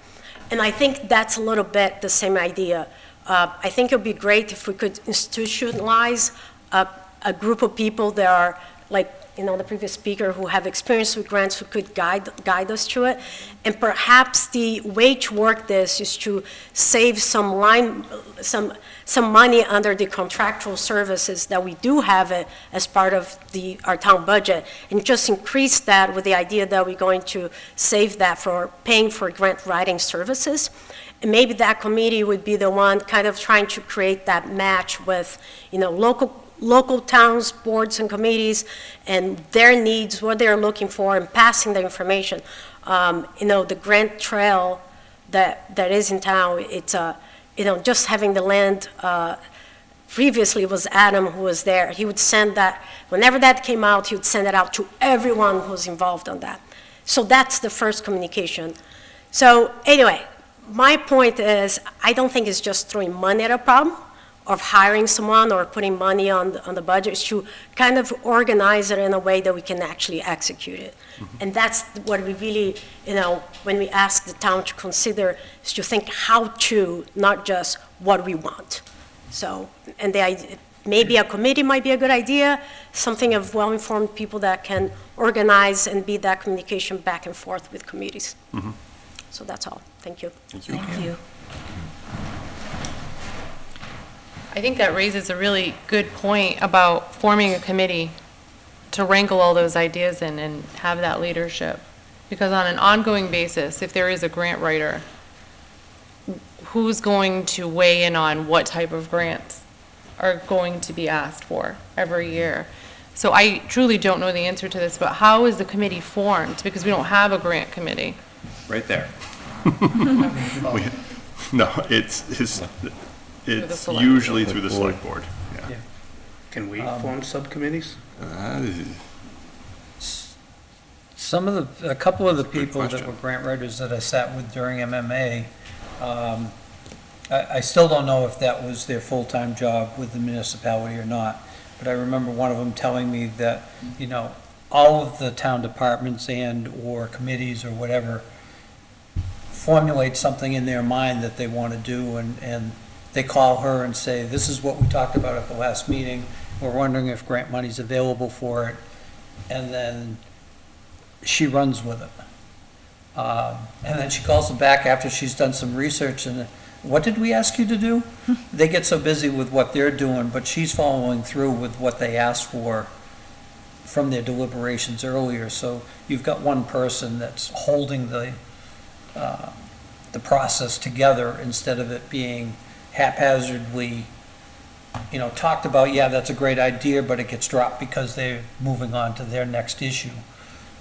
And I think that's a little bit the same idea. I think it would be great if we could institutionalize a group of people that are like, the previous speaker, who have experience with grants, who could guide us through it. And perhaps the way to work this is to save some money under the contractual services that we do have it as part of our town budget, and just increase that with the idea that we're going to save that for paying for grant writing services. And maybe that committee would be the one kind of trying to create that match with, local towns, boards and committees, and their needs, what they're looking for, and passing the information. The grant trail that is in town, it's, just having the land, previously it was Adam who was there. He would send that, whenever that came out, he would send it out to everyone who was involved on that. So that's the first communication. So anyway, my point is, I don't think it's just throwing money at a problem, of hiring someone or putting money on the budget, is to kind of organize it in a way that we can actually execute it. And that's what we really, when we ask the town to consider, is to think how to, not just what we want. So, and maybe a committee might be a good idea, something of well-informed people that can organize and be that communication back and forth with committees. So that's all. Thank you. Thank you. I think that raises a really good point about forming a committee to wrangle all those ideas in and have that leadership. Because on an ongoing basis, if there is a grant writer, who's going to weigh in on what type of grants are going to be asked for every year? So I truly don't know the answer to this, but how is the committee formed? Because we don't have a grant committee. Right there. No, it's usually through the select board. Yeah. Can we form subcommittees? A couple of the Good people that question. were grant writers that I sat with during MMA, I still don't know if that was their full-time job with the municipality or not, but I remember one of them telling me that, you know, all of the town departments and/or committees or whatever formulate something in their mind that they want to do, and they call her and say, this is what we talked about at the last meeting, we're wondering if grant money's available for it, and then she runs with it. And then she calls them back after she's done some research, and what did we ask you to do? They get so busy with what they're doing, but she's following through with what they asked for from their deliberations earlier. So you've got one person that's holding the process together instead of it being haphazardly, you know, talked about, yeah, that's a great idea, but it gets dropped because they're moving on to their next issue.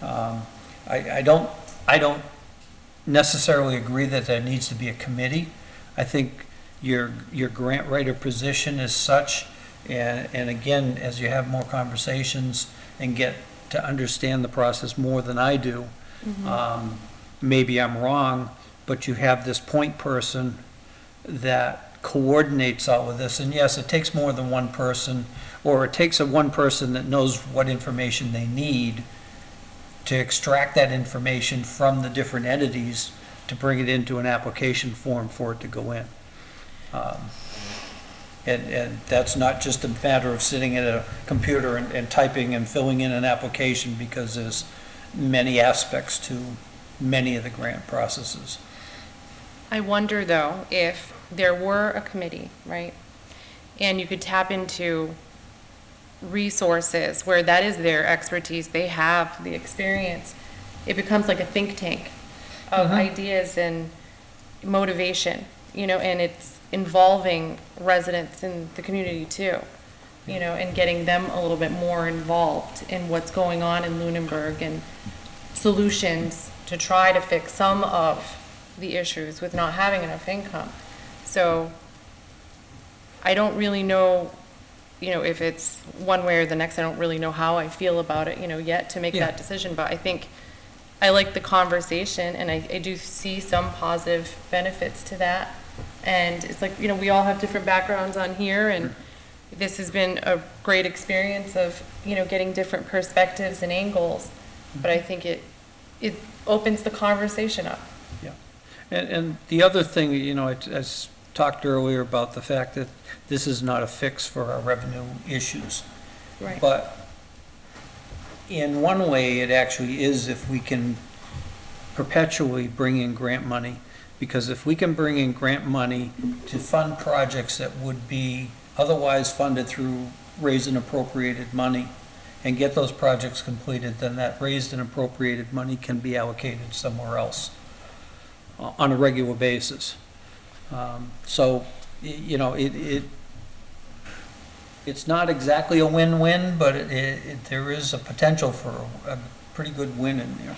I don't necessarily agree that there needs to be a committee. I think your grant writer position is such, and again, as you have more conversations and get to understand the process more than I do, maybe I'm wrong, but you have this point person that coordinates all of this. And yes, it takes more than one person, or it takes one person that knows what information they need to extract that information from the different entities to bring it into an application form for it to go in. And that's not just a matter of sitting at a computer and typing and filling in an application, because there's many aspects to many of the grant processes. I wonder, though, if there were a committee, right? And you could tap into resources where that is their expertise, they have the experience. It becomes like a think tank of ideas and motivation, you know, and it's involving residents in the community too, you know, and getting them a little bit more involved in what's going on in Lunenburg and solutions to try to fix some of the issues with not having enough income. So I don't really know, you know, if it's one way or the next. I don't really know how I feel about it, you know, yet to make that decision. But I think I like the conversation, and I do see some positive benefits to that. And it's like, you know, we all have different backgrounds on here, and this has been a great experience of, you know, getting different perspectives and angles. But I think it opens the conversation up. Yeah. And the other thing, you know, I talked earlier about the fact that this is not a fix for our revenue issues. Right. But in one way, it actually is if we can perpetually bring in grant money. Because if we can bring in grant money to fund projects that would be otherwise funded through raised and appropriated money and get those projects completed, then that raised and appropriated money can be allocated somewhere else on a regular basis. So, you know, it's not exactly a win-win, but there is a potential for a pretty good win in there.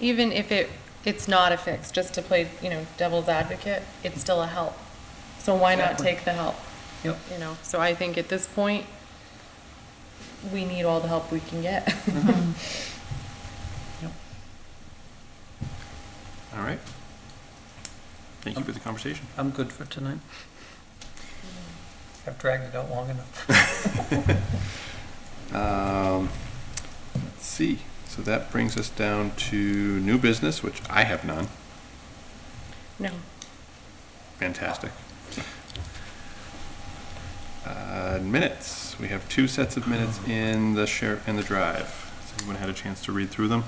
Even if it's not a fix, just to play, you know, devil's advocate, it's still a help. So why not Exactly. take the help? Yep. You know, so I think at this point, we need all the help we can get. Yep. All right. Thank you for the conversation. I'm good for tonight. I've dragged it out long enough. Let's see. So that brings us down to new business, which I have none. No. Fantastic. Minutes. We have 2 sets of minutes in the drive. Has anyone had a chance to read through them?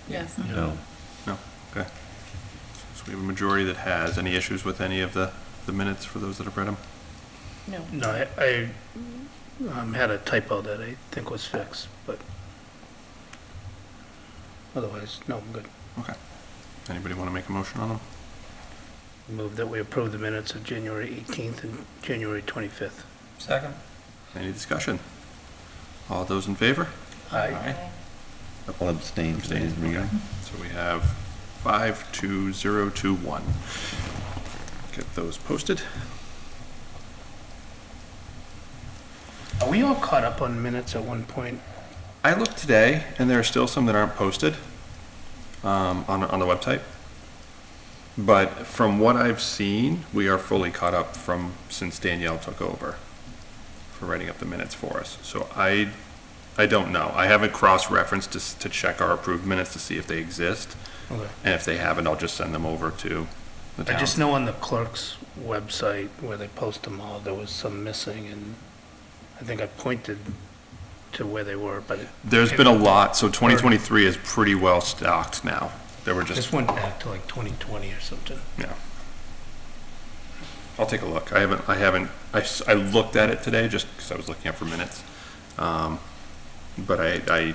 Yes. No. No? Okay. So we have a majority that has. Any issues with any of the minutes for those that have read them? No. No, I had a typo that I think was fixed, but otherwise, no, I'm good. Okay. Anybody want to make a motion on them? Move that we approve the minutes of January 18th and January 25th. Second? Any discussion? All those in favor? Aye. I'll abstain. Abstain, okay. So we have 5-2-0-2-1. Get those posted. Are we all caught up on minutes at one point? I looked today, and there are still some that aren't posted. on the website. But from what I've seen, we are fully caught up from since Danielle took over for writing up the minutes for us. So I don't know. I haven't cross-referenced to check our approved minutes to see if they exist. Okay. And if they haven't, I'll just send them over to the town. I just know on the clerk's website where they post them all, there was some missing, and I think I pointed to where they were, but There's been a lot, so 2023 is pretty well stocked now. There were just, this went back to like 2020 or something. yeah. I'll take a look. I looked at it today just because I was looking up for minutes. But I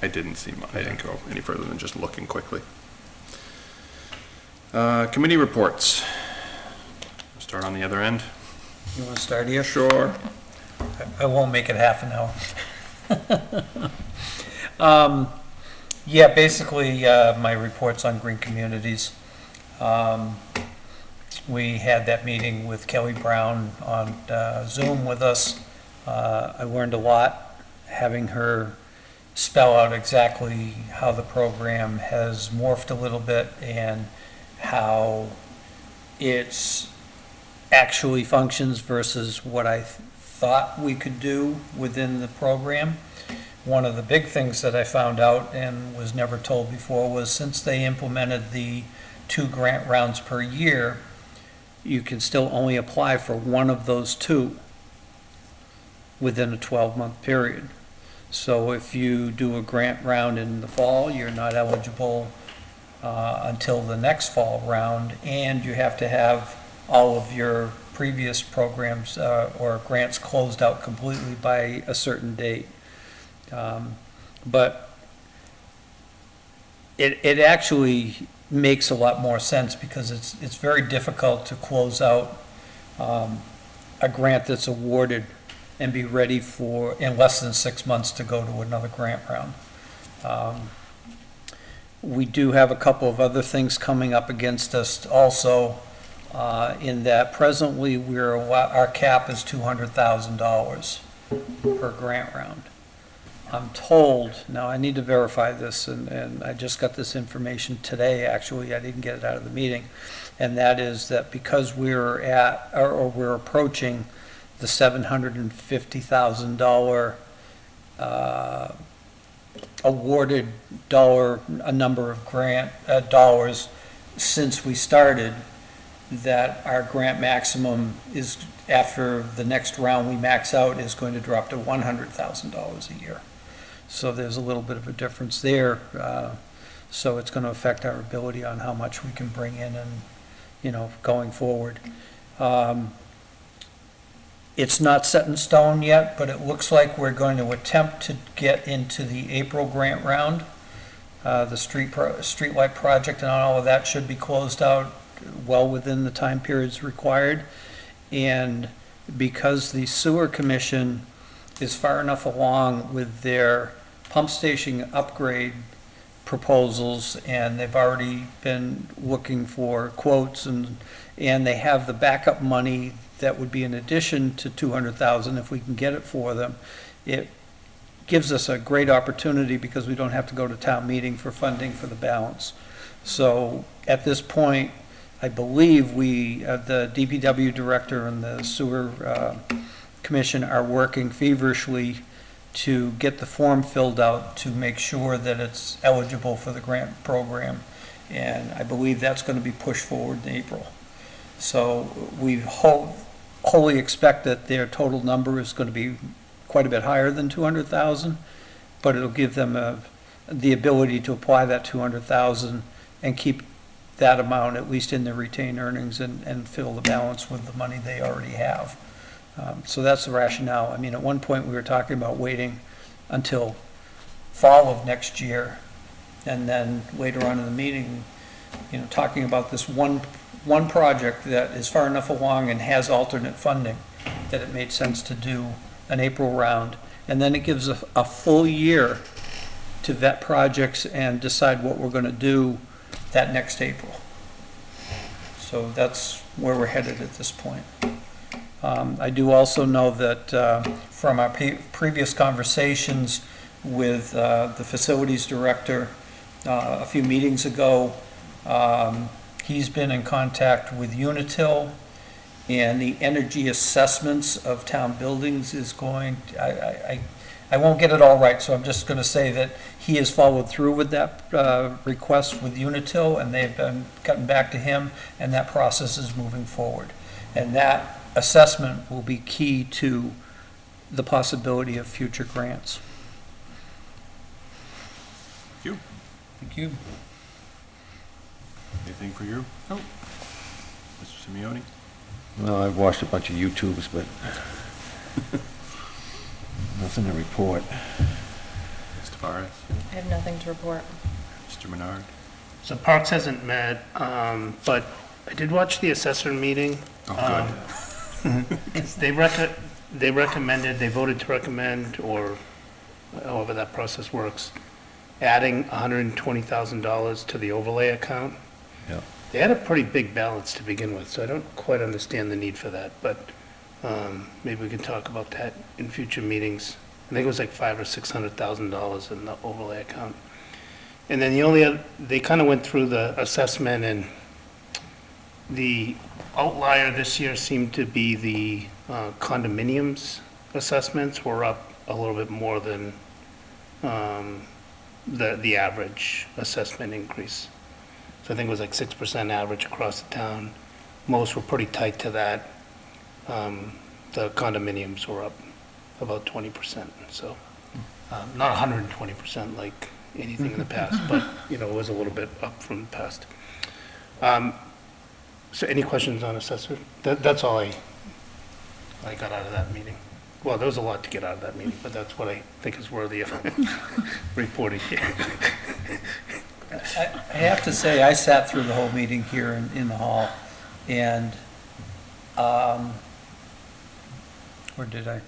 didn't go any further than just looking quickly. Committee reports. Start on the other end. You want to start here? Sure. I won't make it half an hour. Yeah, basically, my reports on green communities. We had that meeting with Kelly Brown on Zoom with us. I learned a lot, having her spell out exactly how the program has morphed a little bit and how it's actually functions versus what I thought we could do within the program. One of the big things that I found out and was never told before was since they implemented the 2 grant rounds per year, you can still only apply for one of those 2 within a 12-month period. So if you do a grant round in the fall, you're not eligible until the next fall round, and you have to have all of your previous programs or grants closed out completely by a certain date. But it actually makes a lot more sense because it's very difficult to close out a grant that's awarded and be ready for, in less than 6 months, to go to another grant round. We do have a couple of other things coming up against us also, in that presently our cap is $200,000 per grant round. I'm told, now I need to verify this, and I just got this information today, actually, I didn't get it out of the meeting, and that is that because we're approaching the $750,000 awarded a number of grant dollars since we started, that our grant maximum is, after the next round we max out, is going to drop to $100,000 a year. So there's a little bit of a difference there. So it's going to affect our ability on how much we can bring in and, going forward. It's not set in stone yet, but it looks like we're going to attempt to get into the April grant round. The streetlight project and all of that should be closed out well within the time periods required. And because the sewer commission is far enough along with their pump station upgrade proposals, and they've already been looking for quotes, and they have the backup money that would be in addition to $200,000 if we can get it for them. It gives us a great opportunity because we don't have to go to town meeting for funding for the balance. So at this point, I believe the DPW director and the sewer commission are working feverishly to get the form filled out to make sure that it's eligible for the grant program. And I believe that's going to be pushed forward in April. So we wholly expect that their total number is going to be quite a bit higher than 200,000, but it'll give them the ability to apply that 200,000 and keep that amount at least in their retained earnings and fill the balance with the money they already have. So that's the rationale. I mean, at one point we were talking about waiting until fall of next year, and then later on in the meeting, talking about this one project that is far enough along and has alternate funding that it made sense to do an April round. And then it gives a full year to vet projects and decide what we're going to do that next April. So that's where we're headed at this point. I do also know that from our previous conversations with the facilities director, a few meetings ago. He's been in contact with Unitil, and the energy assessments of town buildings is going, I won't get it all right, so I'm just going to say that he has followed through with that request with Unitil, and they've gotten back to him, and that process is moving forward. And that assessment will be key to the possibility of future grants. Thank you. Thank you. Anything for you? Nope. Mr. Simeoni? Well, I've watched a bunch of YouTubes, but nothing to report. Ms. Tavares? I have nothing to report. Mr. Menard? So Parks hasn't met, but I did watch the assessor meeting. Oh, good. They recommended, they voted to recommend, or however that process works, adding $120,000 to the overlay account. Yeah. They had a pretty big balance to begin with, so I don't quite understand the need for that, but maybe we can talk about that in future meetings. I think it was like $500,000 or $600,000 in the overlay account. And then the only other, they kind of went through the assessment, and the outlier this year seemed to be the condominiums assessments were up a little bit more than the average assessment increase. So I think it was like 6% average across the town. Most were pretty tight to that. The condominiums were up about 20%, so not 120% like anything in the past, but, you know, it was a little bit up from the past. So any questions on assessor? That's all I got out of that meeting. Well, there was a lot to get out of that meeting, but that's what I think is worthy of reporting here. I have to say, I sat through the whole meeting here in the hall, and, or did I?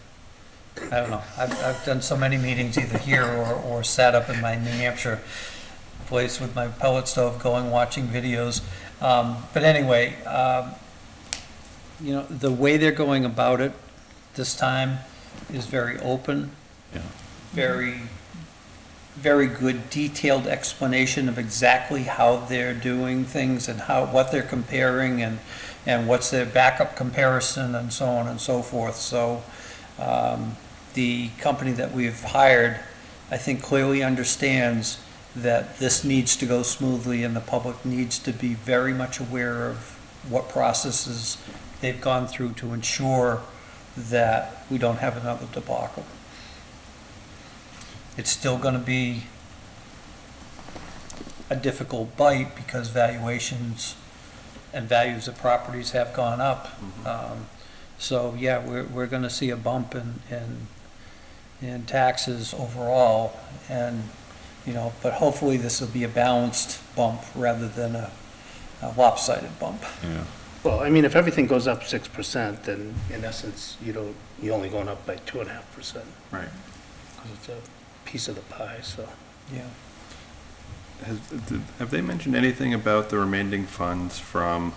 I don't know. I've done so many meetings either here or sat up in my New Hampshire place with my pellet stove going, watching videos. But anyway, you know, the way they're going about it this time is very open, Yeah. very, very good detailed explanation of exactly how they're doing things and what they're comparing and what's their backup comparison and so on and so forth. So the company that we've hired, I think, clearly understands that this needs to go smoothly and the public needs to be very much aware of what processes they've gone through to ensure that we don't have another debacle. It's still going to be a difficult bite because valuations and values of properties have gone up. So yeah, we're going to see a bump in taxes overall, and you know, but hopefully this will be a balanced bump rather than a lopsided bump. Yeah. Well, I mean, if everything goes up 6%, then in essence, you're only going up by 2.5%. Right. Because it's a piece of the pie, so. Yeah. Have they mentioned anything about the remaining funds from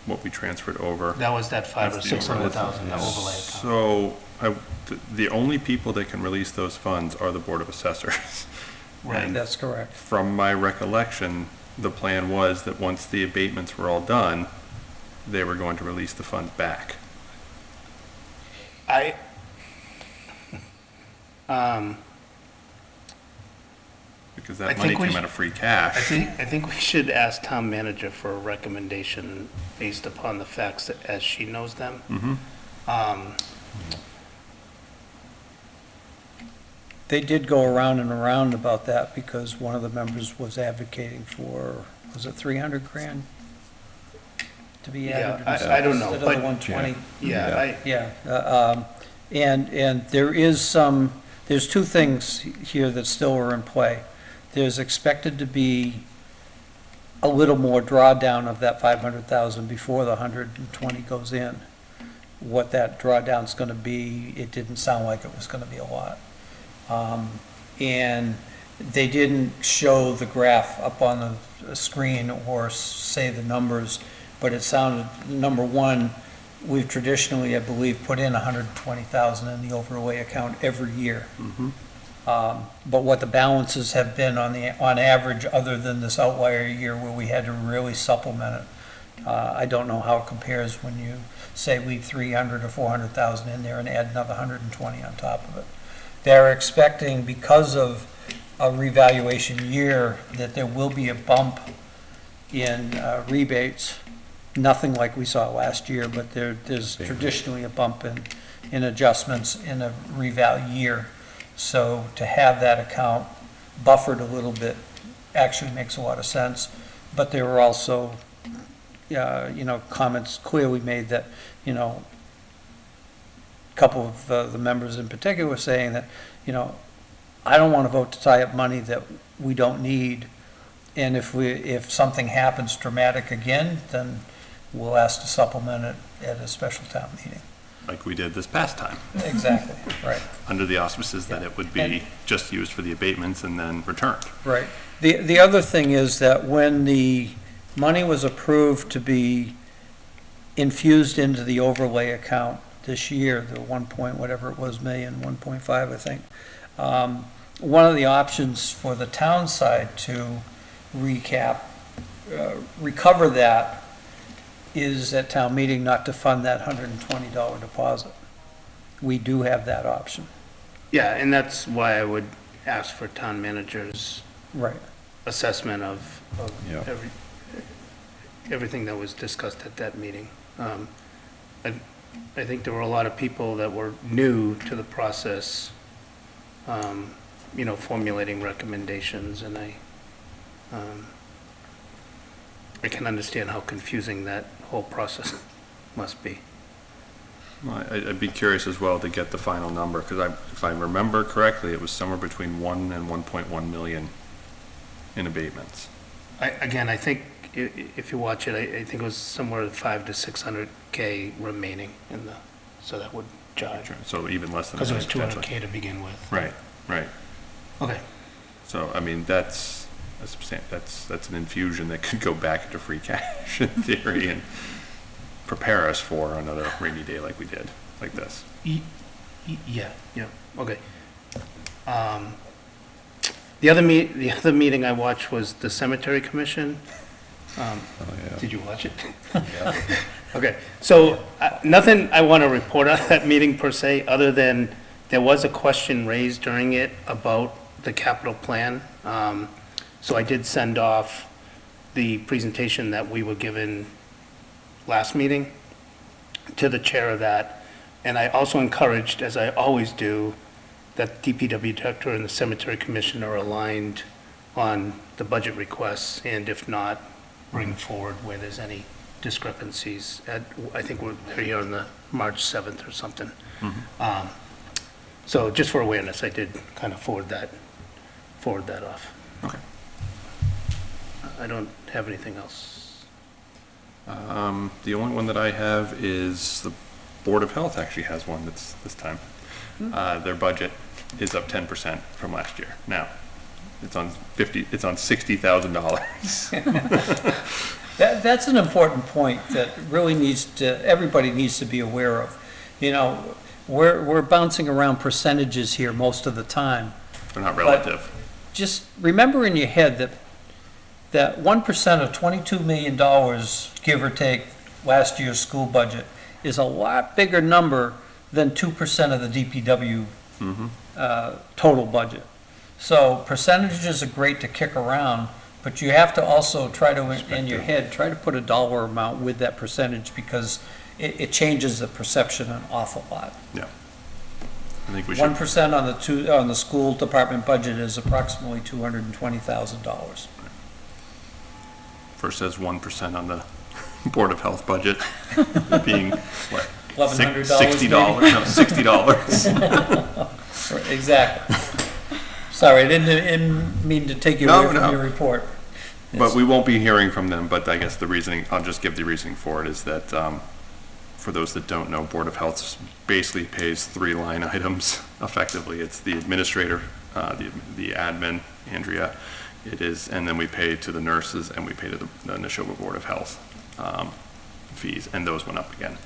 what we transferred over? That was that 500,000 or That's the 600,000 overlay. overlay account. So the only people that can release those funds are the Board of Assessors. Right. That's correct. From my recollection, the plan was that once the abatements were all done, they were going to release the funds back. Because I that money think we came out of free cash. I think we should ask town manager for a recommendation based upon the facts as she knows them. They did go around and around about that because one of the members was advocating for, was it 300 grand to be added? Yeah, I don't know, Instead of but- the 120? Yeah, Yeah, and there is there's two things here that still are in play. There's expected to be a little more drawdown of that 500,000 before the 120 goes in. What that drawdown's gonna be, it didn't sound like it was gonna be a lot. And they didn't show the graph up on the screen or say the numbers, but it sounded, number one, we've traditionally, I believe, put in 120,000 in the overlay account every year. But what the balances have been on average, other than this outlier year where we had to really supplement it, I don't know how it compares when you say leave 300 or 400,000 in there and add another 120 on top of it. They're expecting, because of a revaluation year, that there will be a bump in rebates. Nothing like we saw last year, but there's traditionally a bump in adjustments in a reval year. So to have that account buffered a little bit actually makes a lot of sense. But there were also, comments clearly made that, a couple of the members in particular were saying that, I don't want to vote to tie up money that we don't need. And if something happens dramatic again, then we'll ask to supplement it at a special town meeting. Like we did this past time. Exactly, right. Under the auspices that it would be just used for the abatements and then returned. Right. The other thing is that when the money was approved to be infused into the overlay account this year, the 1 point whatever it was, million, 1.5, I think, one of the options for the town side to recover that is at town meeting not to fund that $120 deposit. We do have that option. Yeah, and that's why I would ask for town manager's Right. assessment of Yeah. everything that was discussed at that meeting. I think there were a lot of people that were new to the process, formulating recommendations, and I can understand how confusing that whole process must be. Well, I'd be curious as well to get the final number, because if I remember correctly, it was somewhere between 1 and 1.1 million in abatements. I think if you watch it, I think it was somewhere 500 to 600K remaining so that would jive. So even less than. Because it was potentially. 200K to begin with. Right. Okay. So, I mean, that's an infusion that could go back into free cash in theory and prepare us for another rainy day like we did, like this. Yeah, okay. The other meeting I watched was the Cemetery Commission. Did you watch it? Okay, so nothing I want to report on that meeting per se, other than there was a question raised during it about the capital plan. So I did send off the presentation that we were given last meeting to the chair of that. And I also encouraged, as I always do, that DPW director and the cemetery commission are aligned on the budget requests, and if not, bring forward where there's any discrepancies. I think they're here on the March 7th or something. So just for awareness, I did kind of forward that off. Okay. I don't have anything else. The only one that I have is the Board of Health actually has one that's this time. Their budget is up 10% from last year. Now, it's on $60,000. That's an important point that really everybody needs to be aware of. We're bouncing around percentages here most of the time. They're not relative. Just remember in your head that 1% of $22 million, give or take, last year's school budget is a lot bigger number than 2% of the DPW total budget. So percentages are great to kick around, but you have to also try to, in your head, try to put a dollar amount with that percentage, because it changes the perception an awful lot. Yeah. I think we should. 1% on the school department budget is approximately $220,000. First says 1% on the Board of Health budget, being what? $1,100 $60. No, $60. Exactly. Sorry, I didn't mean to take you away from your report. But we won't be hearing from them, but I guess the reasoning, I'll just give the reasoning for it, is that, for those that don't know, Board of Health basically pays 3 line items effectively. It's the administrator, the admin, Andrea, and then we pay to the nurses, and we pay to the Neshoba Board of Health fees, and those went up again.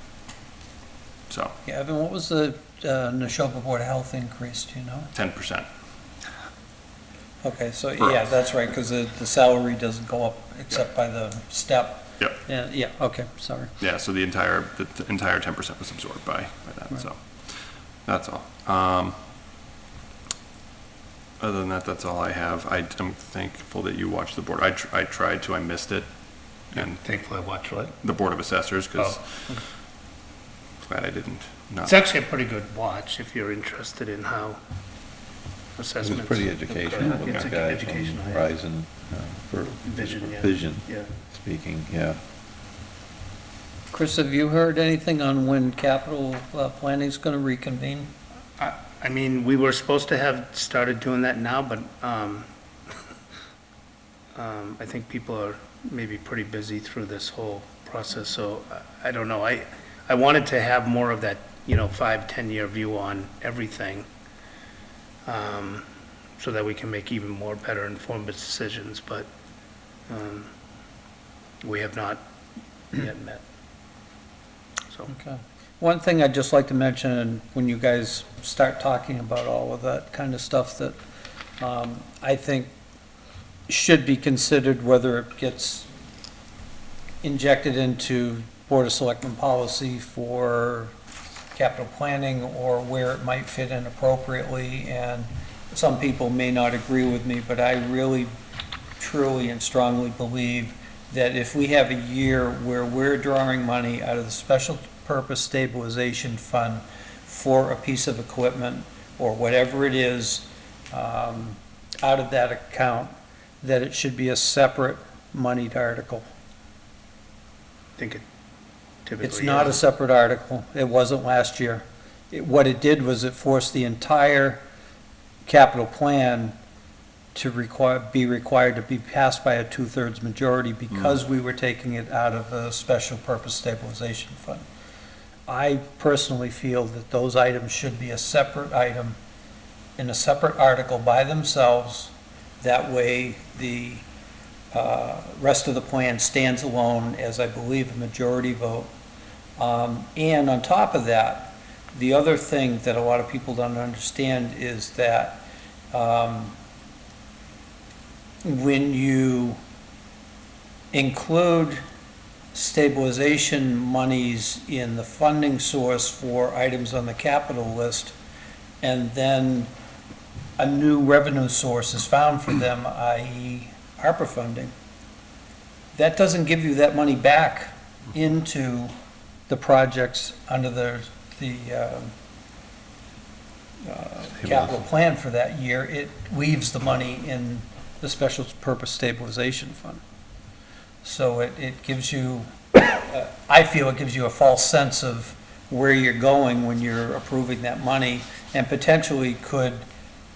So. Yeah, Evan, what was the Neshoba Board of Health increase, do you know? 10%. Okay, so, For yeah, us. that's right, because the salary doesn't go up except by the step. Yep. Yeah, okay, sorry. Yeah, so the entire 10% was absorbed by that, Right. so, that's all. Other than that, that's all I have. I'm thankful that you watched the board. I tried to, I missed it. And Thankfully, I watched what? the Board of Assessors, because Oh. glad I didn't. No. It's actually a pretty good watch if you're interested in how It assessments. was pretty educational, the It's guy from educational, yeah. Verizon, for Vision, yeah. vision Yeah. speaking, yeah. Chris, have you heard anything on when capital planning's going to reconvene? I mean, we were supposed to have started doing that now, but I think people are maybe pretty busy through this whole process, so I don't know. I wanted to have more of that, 5, 10-year view on everything, so that we can make even more better informed decisions, but we have not yet met. So, Okay. One thing I'd just like to mention, and when you guys start talking about all of that kind of stuff that I think should be considered, whether it gets injected into Board of Selectmen policy for capital planning or where it might fit in appropriately, and some people may not agree with me, but I really, truly and strongly believe that if we have a year where we're drawing money out of the Special Purpose Stabilization Fund for a piece of equipment or whatever it is, out of that account, that it should be a separate moneyed article. I think it typically It's not a is. separate article. It wasn't last year. What it did was it forced the entire capital plan to be required to be passed by a 2/3 majority because we were taking it out of a Special Purpose Stabilization Fund. I personally feel that those items should be a separate item in a separate article by themselves. That way, the rest of the plan stands alone as, I believe, a majority vote. And on top of that, the other thing that a lot of people don't understand is that when you include stabilization monies in the funding source for items on the capital list, and then a new revenue source is found for them, i.e. ARPA funding, that doesn't give you that money back into the projects under the capital plan for that year. It leaves the money in the Special Purpose Stabilization Fund. So it gives you, I feel it gives you a false sense of where you're going when you're approving that money, and potentially could,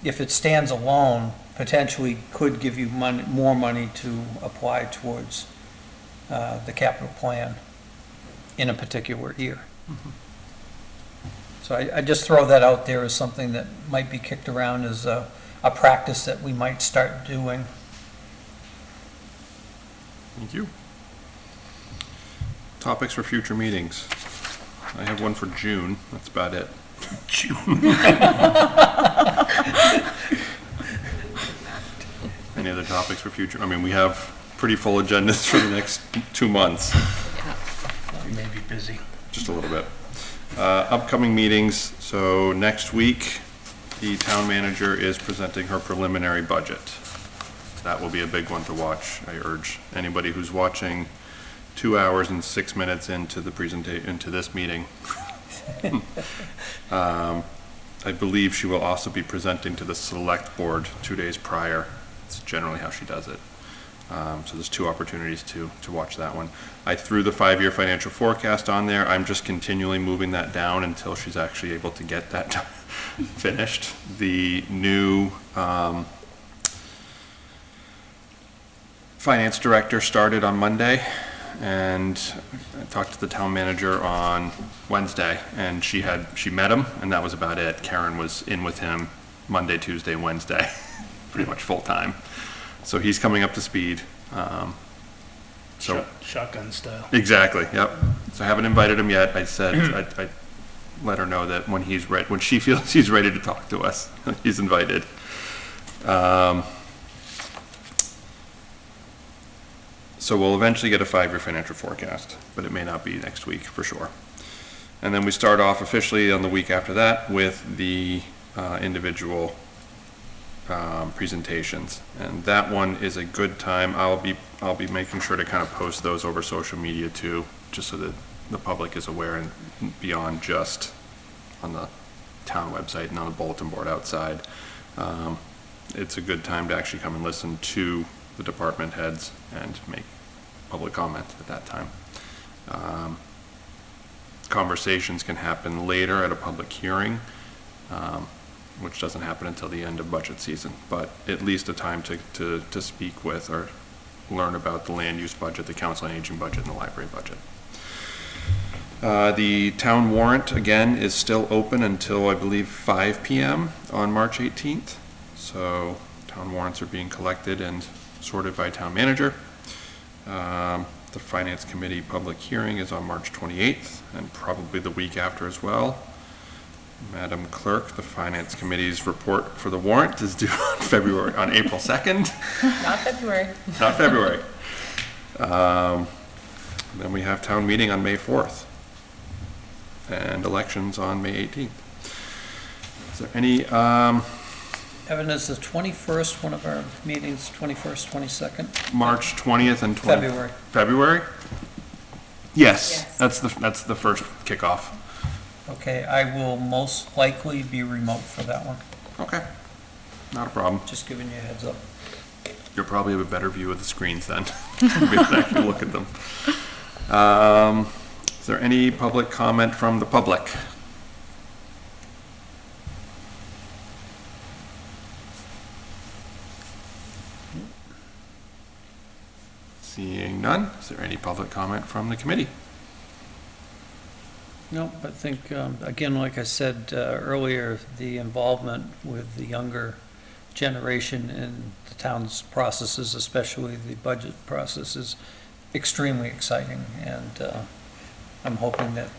if it stands alone, potentially could give you more money to apply towards the capital plan in a particular year. So I just throw that out there as something that might be kicked around as a practice that we might start doing. Thank you. Topics for future meetings. I have one for June, that's about it. Any other topics for future? I mean, we have pretty full agendas for the next 2 months, We may be busy. just a little bit. Upcoming meetings, so next week, the town manager is presenting her preliminary budget. That will be a big one to watch. I urge anybody who's watching 2 hours and 6 minutes into the into this meeting. I believe she will also be presenting to the select board 2 days prior. It's generally how she does it. So there's 2 opportunities to watch that one. I threw the 5-year financial forecast on there. I'm just continually moving that down until she's actually able to get that finished. The new finance director started on Monday, and I talked to the town manager on Wednesday, and she met him, and that was about it. Karen was in with him Monday, Tuesday, Wednesday, pretty much full time. So he's coming up to speed. So Shotgun style. exactly, yep. So I haven't invited him yet. I said I let her know that when she feels he's ready to talk to us, he's invited. So we'll eventually get a 5-year financial forecast, but it may not be next week for sure. And then we start off officially on the week after that with the individual presentations. And that one is a good time. I'll be making sure to kind of post those over social media too, just so that the public is aware and beyond just on the town website and on the bulletin board outside. It's a good time to actually come and listen to the department heads and make public comment at that time. Conversations can happen later at a public hearing, which doesn't happen until the end of budget season, but at least a time to speak with or learn about the land use budget, the council on aging budget, and the library budget. The town warrant, again, is still open until, I believe, 5 p.m. on March 18th. So town warrants are being collected and sorted by town manager. The Finance Committee public hearing is on March 28th and probably the week after as well. Madam Clerk, the Finance Committee's report for the warrant is due on April 2nd. Not February. Not February. Then we have town meeting on May 4th and elections on May 18th. Is there any, Evan, is the 21st one of our meetings, 21st, 22nd? March 20th and 20th? February. February? Yes, Yes. that's the first kickoff. Okay, I will most likely be remote for that one, Okay, not a problem. just giving you a heads up. You'll probably have a better view of the screens then. We can actually look at them. Is there any public comment from the public? Seeing none, is there any public comment from the committee? No, I think, again, like I said earlier, the involvement with the younger generation in the town's processes, especially the budget process, is extremely exciting, and I'm hoping that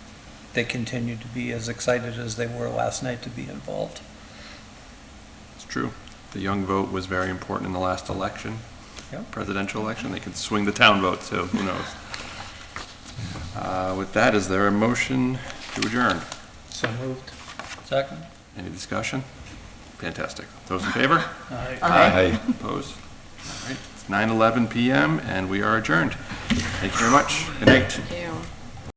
they continue to be as excited as they were last night to be involved. It's true. The young vote was very important in the last election, Yep. presidential election. They could swing the town vote, so who knows? With that, is there a motion to adjourn? So moved. Second? Any discussion? Fantastic. Those in favor? Aye. Aye. Opposed? All right, it's 9:11 PM and we are adjourned. Thank you very much. Good night. Thank you.